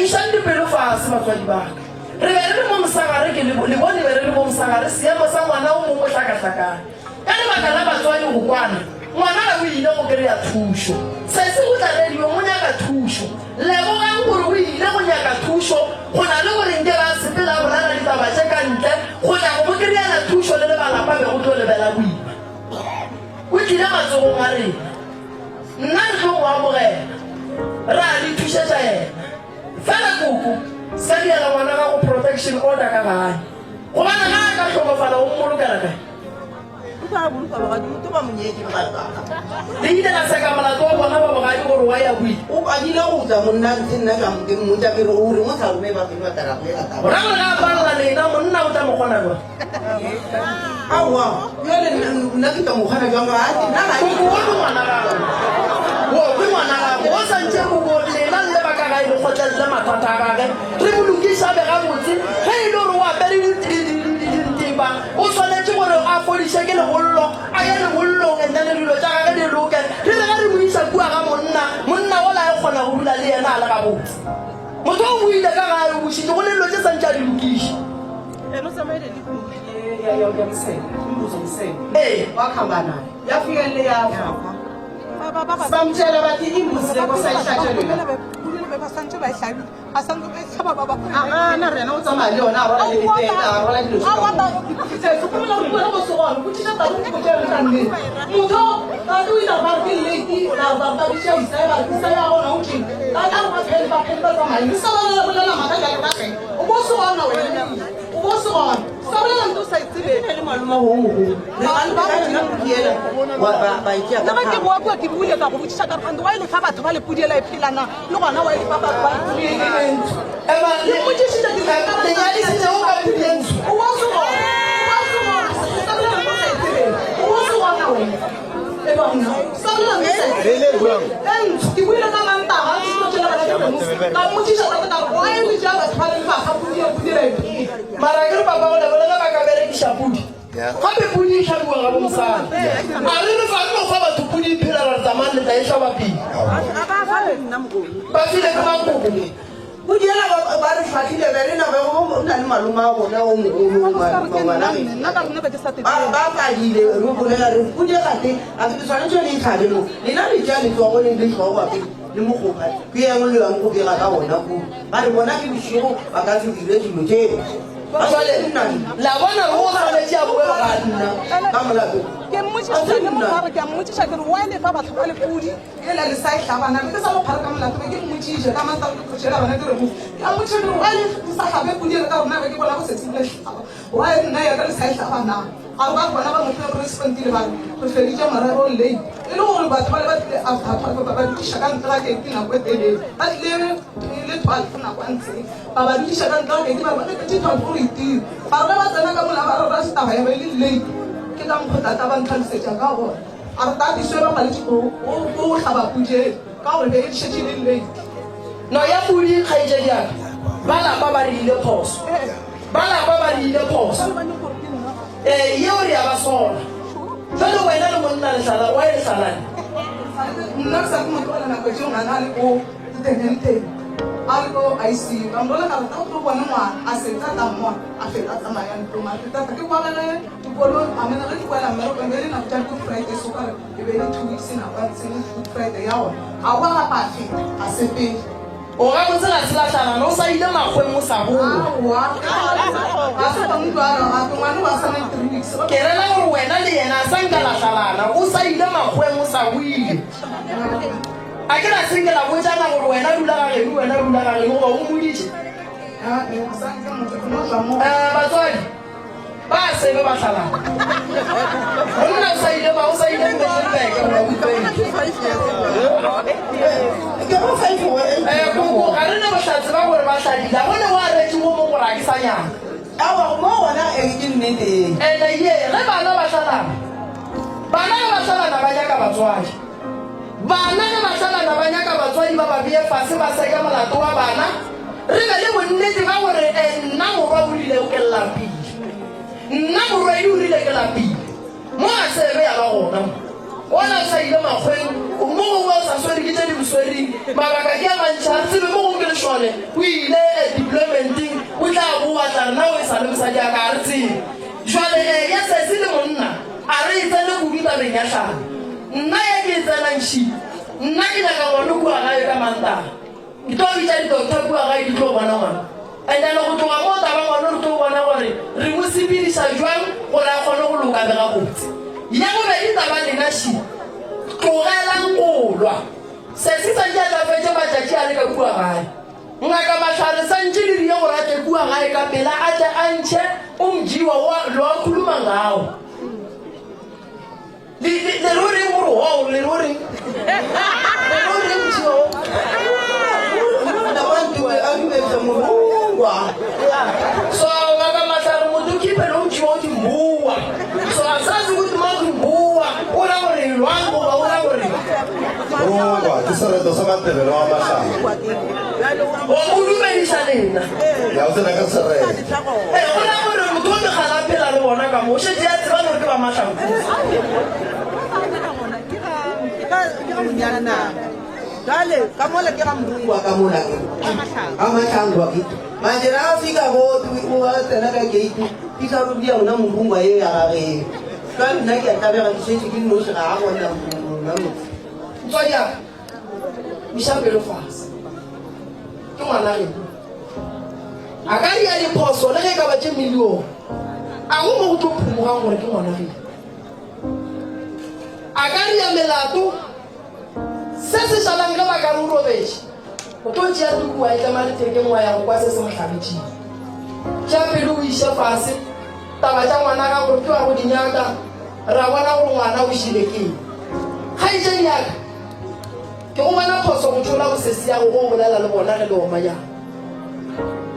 išang dipelo fase batswadi baka re be re le mo mosagare ke le bone be re le mo mosagare seemo sa ngwana o mongwe tlhakatlhakane ka lebaka la batswadi go kwana ngwana ga o ile go kry-a thušo se se go tla radio mo nyaka thušo lebogang gore o ile go nyaka thušo go na le gore nke ba sepela bolala ditaba tše ka ntle go ya go mo kry-ela thušo le le balapa be go tlo lebela boima o tlile matsogong a rena nna re tlo go amogela re a le thušetša ena fela koko sa diela ngwana ga go protection order ka gane gobane ga a ka tlhokofala o mmolokela kae le ile la seka molato wa bona ba bogadi gore wa ya boi o badile go tla monna ntse nna ka mmotsa kere o re mo tlarome ba pelo batarago e lataba gona gore ga palela lena monna o tla mo kgona jwa aowa jale nna ke tla mogana jwang koko o le ngwana gago o ke ngwana gago o santse koko lena le baka ga e le kgotlelele mathata a gage re bolokisa be gabotse ge e le gore o apere dintipa o tshwanetse gore a fodiše ke legollo a ye legollong entane dilo tša gage di loke re le ga re moisa kua ga monna ola e kgona go dula le yena a le gabotse motho o moile ka gae o bositse go le dilo tše santse a di lokiše wakhambana yafika le yafa bamtshela bathi imbuzi leko sayihlatshela basantse ba e hlabile a santse ba e tlhaba na rena o tsamaya le yona a rwala le ditena a rwala dilo Maragero papa o la ba ka berekisha pudi. Gape pudi e tlhabiwa ga bomosana. A re le fa no fa batho pudi phela ra tsamana le tla e tlhaba pele. Ba file ka makoko. go diela ba re fatlhile bere na o na le maloma a bona o mogolo ba padile re bolela re go diegate a ke tshwanetse le itlhabe mo lena le ja letsogo le tlhogo ape le mogopa ke yang le yang go bega ka bona go ba re bona ke bosigo ba ka se dire dilo tseo la bona go tshwanetse a boe ga nna ka molato ke mmotšiša ke re wa le fa batho ba le pudi ele le sa e tlhabana be ke sa go phara ka molato be ke mmotšiše ka matsala bana ke re mo ka mmotšiša ke re wa le sa tlhabe pudi le ka rona be ke bona go setsebile tlhaba wa le nna ya ka le sa e tlhabana a re ba bona ba motho re respondile ba re feditše morero late e le gore batho ba le ba tlile after ba dutiša ka ntle ga keke nako e telele ba tlile le 12 nako a ntse ba dutiša ka ntle ga keke ba bona ke 12 gore itire ba re ba tsena ka mola ba re ba setaba ya ba le late ke ka mokgotata ba ntlhalosetša ka gore a re tatišwe ba galetše o tlhaba pudie ka gore be e dišetše le late no ya pudi kgaetše diaka ba lapa ba rile phoso ba lapa ba rile phoso yeo re ya ba sona fele wena le monna lesala wa e lesalane nna ke sa ke motloela nako tšeo ngwana a le ko tenenteng a le ko ic ba mbola ka reta go bone ngwana a setsa tamoa a feta tsamaya ntlong a fetata ke kwagele dikolo amena ge dikwela mmereko be le nako tša good friday so kare e be le 2 weeks nako a ntseng good friday ya gona a wa gapa a feta a sepedi o ga botse ga se latlhagana o sa ile makgweng o sa boa a se bangutloala gape ngwane ba sana 3 weeks ke rela gore wena le yena a sanka latlhalana o sa ile makgweng o sa boile a ke la senke la boetsana gore wena dula gageno wena dula gageno goba o moditše batswadi ba sebe ba tlhalana gonna o sa ile mmeselbeke koko ga re ne bohlatse ba gore ba tladile a gone wa retse mo mo gore a ke sa nyaka awa mo gona ke nneteng ande ye ge bana ba tlhalana ba nyaka batswadi bana ge ba tlhalana ba nyaka batswadi ba ba beye fase ba seka molato wa bana re be le bonnete ba gore nna morwa o rile ke lapile nna morwa e o rile ke lapile mo a sebe ya ba gona ona o sa ile makgweng mo gongwe o sa swere ke tse di boswering mabaka ke a mantšha a tsebe mo gongwe le sone o ile deploymenting o tla boa tla nna o e sa le mosadi a ka a re tsebe jale ya sese le monna a re e tsene kudu tabeng ya tlhana nna ya ke e tsenang shi nna ke nyaka ngwane kua gae ka mantaga ke tlo bitša di-doctor kua gae di tlo bona ngwana and then go tloga mo taba ngwane re tlo bona gore re mo sepediša jwang gore a kgone go loka bega kotsi ya bobedi taba lena shi tlogelang golwa sese sa ke a tlafetse matšatši a le ka kua gae ngaka matlhare santše le rie gore a tle kua gae ka pela a tle a ntšhe o mjiwa lo a khuluma ngao le roreng gore wow le roreng mjio so ngaka matlhare motho kipelo mjio o di mbua so a sa se kuti ma di mbua o ra gore lwang goba o ra gore Rungwa, ke sereto sa matebele wa matlhamo. o dumediša lena Ya o tsena ka sereto. go ra gore motho o megala a phela le bona ka mo o šetse ya tseba gore ke ba matlhanko jale ka mola ke ga mbungwa ka mola ke a matlhangwa ke majera a fika go o tsena ka gate ke sa go dia una mbungwa ye ya gage ka nna ke a tabega ke setse ke noši ga a bona mbungwa motswadi aka miša pelo fase ke ngwana geno a ka ria diphoso le ge ka ba tše milione a go mo go tlo phumogang gore ke ngwana gile a ka ria melato se se šalang ge ba ka re o robetše o tlo tšea tukua e tlama lethekeng wa ya go kwa se se motlhabetšeng tšea pele o iše fase taba tša ngwana ka gore ke wa go dinyaka ra bona gore ngwana o šile keng kgaetšedi yaka ke go bona phoso go tšola bosesi ya go go bolela le bona ge le omanyana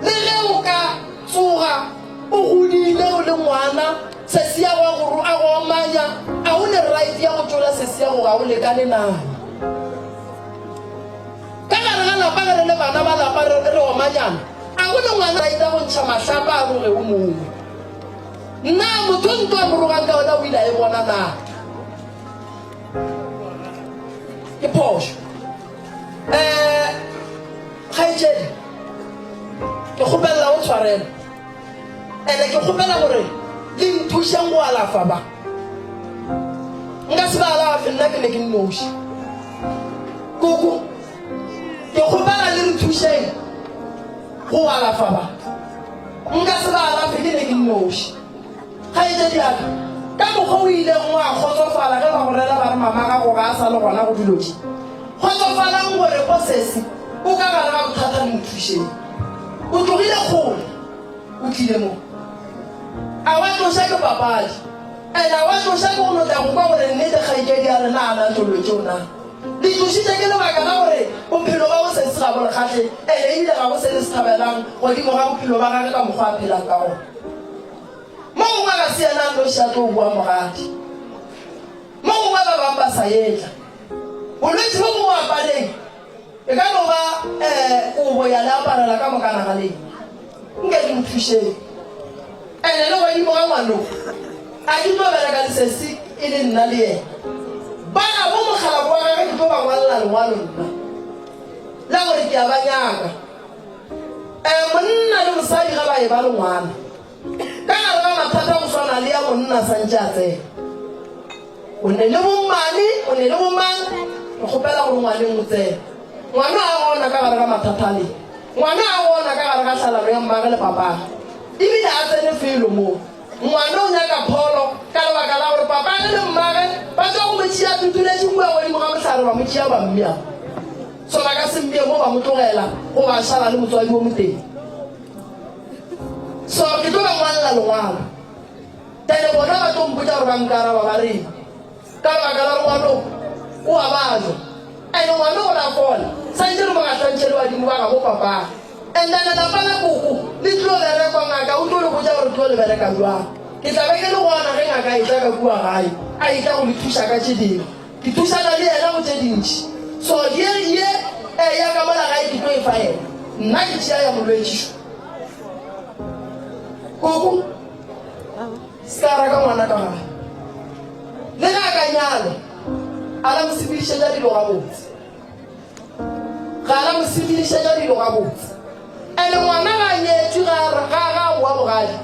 le ge o ka tsoga o godile o le ngwana sesi ya go gore a go omanya a o le right ya go tšola sesi ya go ga o lekane nayo ka gare ga lapa ge re le bana ba lapa re omanyana a go le ngwana right ya go ntšha mahlapa a roge o mongwe nna motho nto a morogang ka ona o ile a e bona na ke phoso kgaetšedi ke kgopelela o tshwarela ene ke kgopela gore le nthušeng go alafa ba nka se ba alafe nna ke ne ke nnoši koko ke kgopela le re thušeng go alafa ba nka se ba alafe ke ne ke nnoši kgaetšedi yaka ka mokgwa o ileng wa kgotsofala ge ba go rela ba re mama ga go ga a sa le gona go diloši kgotsofalang gore ko sesi o ka gare ga bothata le mothušeng o tlogile kgole o tlile mo a wa tloša ke papadi ande a wa tloša ke go notla go kwa gore nnete kgaikedi a re naana tlolo tšeo na le tlošitše ke lebaka la gore bophelo ba go sesi ga bo lekgatlhe ande ebile ga go se le sethabelang godimo ga bophelo ba gage ka mokgwa a phelang ka gona mo gongwe ga se ena noši a tlo bua mogadi mo gongwe ba bang ba sa etla bolwetse bo mo apareng e ka no ba kobo ya le aparela ka mokanagaleng nke di mothušeng ene le godimo ga ngwano a ke tlo bereka lesesi e le nna le ena bana bo mogala bo wa gage ke tlo ba ngwalela lengwalo nna la gore ke a ba nyaka monna le mosadi ga ba e ba le ngwana ka gare ga mathata go swana le ya monna santše a tsena o ne le bommane o ne le bomang re kgopela gore ngwaneng o tsena ngwana a gona ka gare ga mathata le ngwana a gona ka gare ga tlhalano ya mmage le papaga ebile a tsene felo moo ngwana o nyaka pholo ka lebaka la gore papage le mmage ba tswa go motšhia tutuletše kua godimo ga motlhare ba motšhia ba mmea sona ka semmie mo ba mo tlogela go ba šala le motswadi wo moteng so ke tlo ba ngwalela lengwalo tene bona ba tlo mpotsa gore ba nkaraba ba reng ka lebaka la ngwano o a bajo ande ngwana o la fola santse re mo gatlantšhe le badimo ba ga bo papaa and then lapa la koko le tlo berekwa ngaka o tlo le botsa gore tlo le bereka jwang ke tla be ke le gona ge ngaka e tla ka kua gae a e tla go le thuša ka tše dingwe ke thušana le ena go tše dintšhi so ye ya ka mola gae ke tlo e fa ena nna ke tšea ya molwetšišo koko se ka raka ngwana ka gae le ga ka nyalo a la mo sepedišetša dilo gabotse ga la mo sepedišetša dilo gabotse ande ngwana ga nyetšwe ga boa bogadi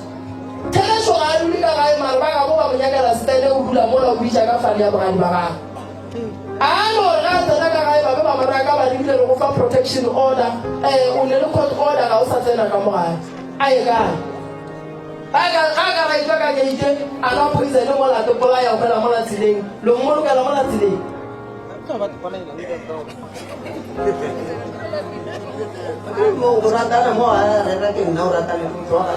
thelešo ga a dule ka gae mare ba gabo ba mo nyakela stene o dula mola o bitša ka fane ya bogadi ba gage a le gore ga a tsena ka gae babe ba moraka ba lebile le go fa protection order o ne le court order ga o sa tsena ka mo gae a ye kae ga ka raitwa ka keite a na poisene mola topola ya opela mola tseleng lo mmolokela mola tseleng mo go ratana mo a rera ke nna o rata le go tloga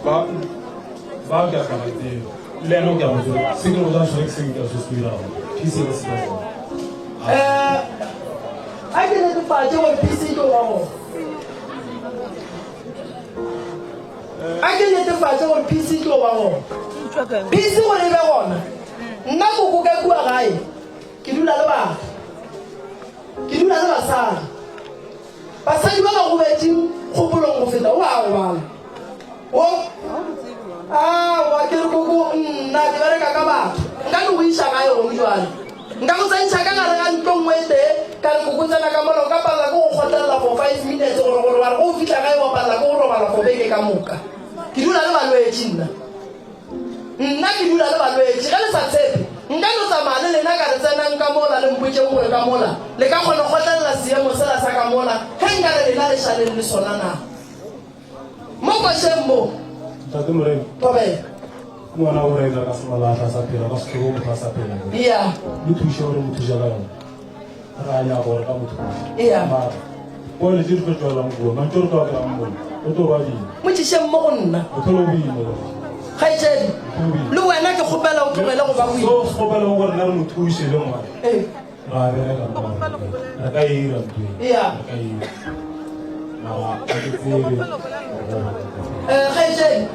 ba ke ka mate le no ke mo signal da shek sing ke so spira PC was I didn't find your PC to all. I didn't find your PC to all. PC whatever one. Nako ko ka bua gae. Ke dula le ba. Ke dula le basadi. Basadi ba ba go betsi khopolong go feta wa wa. Wa ke go nna ke ba re ka ka batho. Nka no isha ga yo jwale. Nka go tsentsa ka gare ga ntlongwete ka go go tsena ka mola ka pala go khotlela for 5 minutes go wa go fitla ga yo pala go robala go beke ka moka. Ke dula le balwetse nna. Nna ke dula le balwetse ga le sa tshepe nka no tsamana le nna ka re tsena nka mola le mpotse gore ka mola le ka kgona go tlalla seemo se la sa ka mola ga nka re le le shale le sona na mo go shemmo tate more tobe mona o re ka sala ta sa pela ka skoro ka sa pela iya lu thuše gore motho jala ra nya gore ka motho iya ma o le dirwe tswala mo ma tsoro ka ka mo o to ba di mo tshi shemmo go nna o to lo bi mo ga itsedi le wena ke kgopela o tlogele go ba bui so kgopela gore na re mo thuše le ngwa ra be re ka ira ntwe iya ka ira ma ka ke tsebe ga itsedi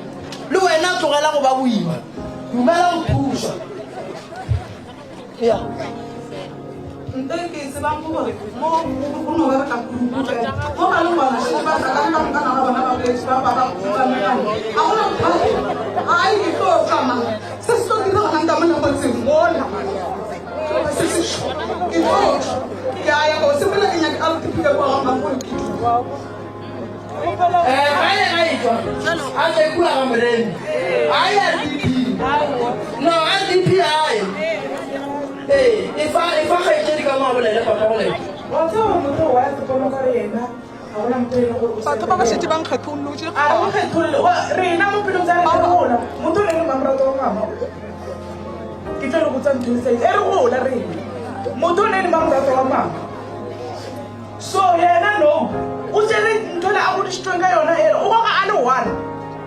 le wena tlogela go ba buima dumela go thuša iya nte ke tsebang gore mo no ba ka kurupe mo ba le bona se ba ka ka ka na bona ba le ba ba ba a gona ai ke tlo tsama se se tlo dira ga nka mo go tseng bona se se ke tlo ya go se bela ke nya ka re ke ba ga mo ke ga itswa a tse kula ga moremi ai a DP no a DP ai ifa ga itsedi ka mo bolele papa go lele wa tsao mo to wa se bona ka rena a gona mo teng go batho ba ba shetse bang kgetholotse a go kgetholle rena mo pelo tsa rena gona mo to le mama ra to mama ke tlo go tsang thusa e re gola rena mo to le mama ra to mama so yena no o tsere ntola a go ditshwenga yona ere o ga a le one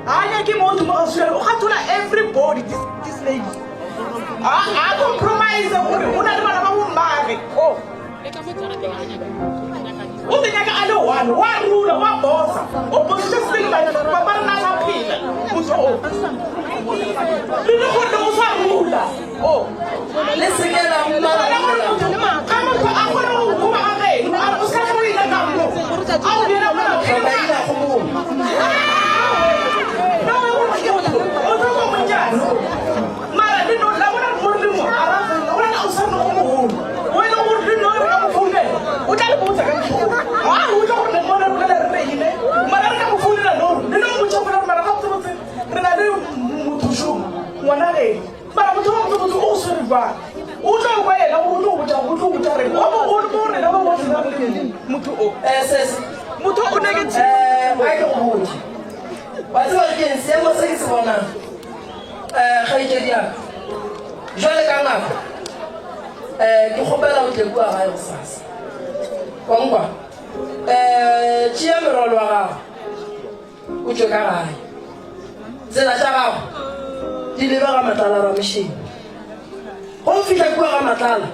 anya ke mo to mo aswela o khathola everybody this lady a compromise gore o na le bana ba mo mmage o te nyaka a le one wa rula wa bossa o bossa still ba ba na la phila motho o le le gore o sa rula o le sekela mmala ka mo a gona o go ba ga eno a o sa go ina ka mo a o dira bona ba ina go mo mara le no la bona mo le mo ara ona o sa no mo wena o le no ka mo fune o tla le botsa ka mo o tla go le mo le le re ile mara re ka mo fune no le no mo tshwana mara ka botse re na le motho ngwana le mara motho o se re ba o tla go ela o tlo go tla re o mo re na ba mo tsena le motho o ss motho o negative ai go botsa ba tswa ke seemo se ke se bonang ga itsedi ya jwale ka nako ke kgopela o tle bua gae go sasa wa nkwa tšea merwalo wa gago o tswe ka gae tsela tša gago di lebe ga matlala ra mošeng go fitlha kua ga matlala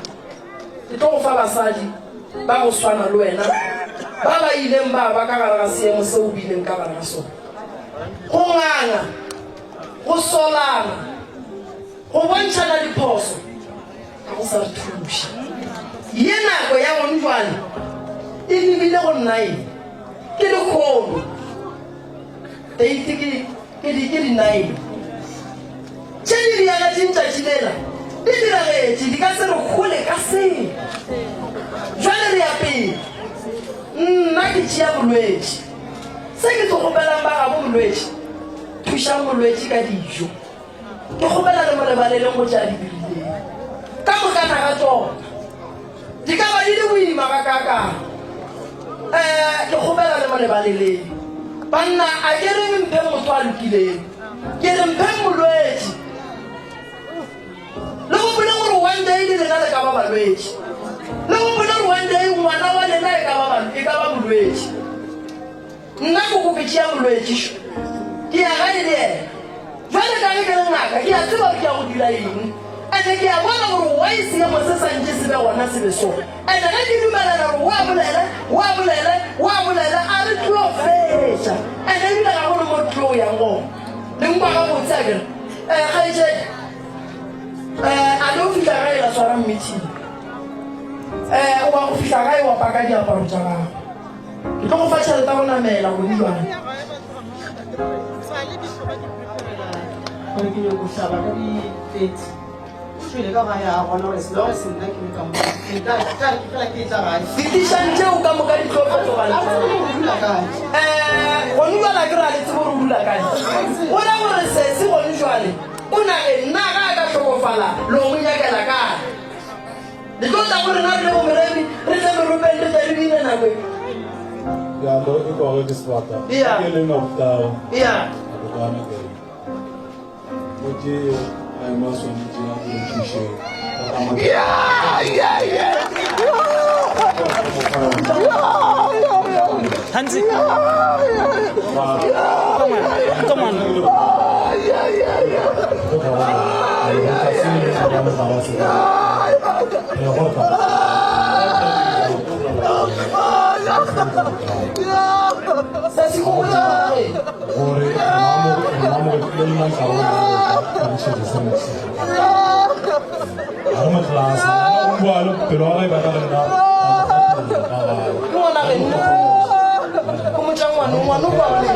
ke tlo go fa basadi ba go swana le wena ba ba ileng ba ka gare ga seemo se o bileng ka gare ga sone go nganga go solana go bontšhana diphoso ga go sa re thuša ye nako ya gone jwale e lebile go nna eng ke lekgolo deite ke di-9 tše di diagatše ntšatši lela di diragetše di ka se re kgole ka seng jwale re ya pele nna ke tšea bolwetši se ke tlo kgopelang ba gabo bolwetši thušang bolwetši ka dijo ke kgopela le molebaleleng go tšea dibileng ka mokana ga tsona di ka ba di le boima ga kakang ke kgopela le molebaleleng banna a ke re mphe motho a lokileng ke re mphe molwetši le go bole gore one day le lena le ka ba balwetši le go bole gore one day ngwana wa lena e ka ba bolwetši nna ko kopetšea bolwetši ke ya gae le ena jwale ka ge ke le ngaka ke a tseba ke ya go dira eng ande ke a bona gore wa e seemo se santse se be gona se be so ande ge ke dumelela gore wa bolele a re tlo fetša ande ebile ga gone mo tlo yang gona le nkwa ga botse a kere gaetšedi a le o fitlha gae la tshwara meeting wa go fitlha gae wa paka diaparo tša gago ke tlo go fa tšheleta go namela godi jwana gore ke nyako hlaba ka di-30 šwele ka gae a bona gore selo gore se nna ke le ka moka ke fela ke tla gae fetišang tšeo ka moka di tlo fetogale dula kae gone jwale ke ra letse gore o dula kae o ra gore sese gone jwale o nage nna ga ka tlhokofala le o monyakela kae le tlo tla gore na re le bomeremi re tle meropeng re tle re bine nako Ya, lo iko ke disbata. Iya. Ke le ngoptao. Iya. Akana ke. Oje ai maso ni jina ko kishe. Hansi. Come on. Sesi ko ya re Ore mamo ke le man sawo kan se de sen. Arma class na ngwalo pero ai ba ka na. no na ke ko mo tšangwana ngwana o ba le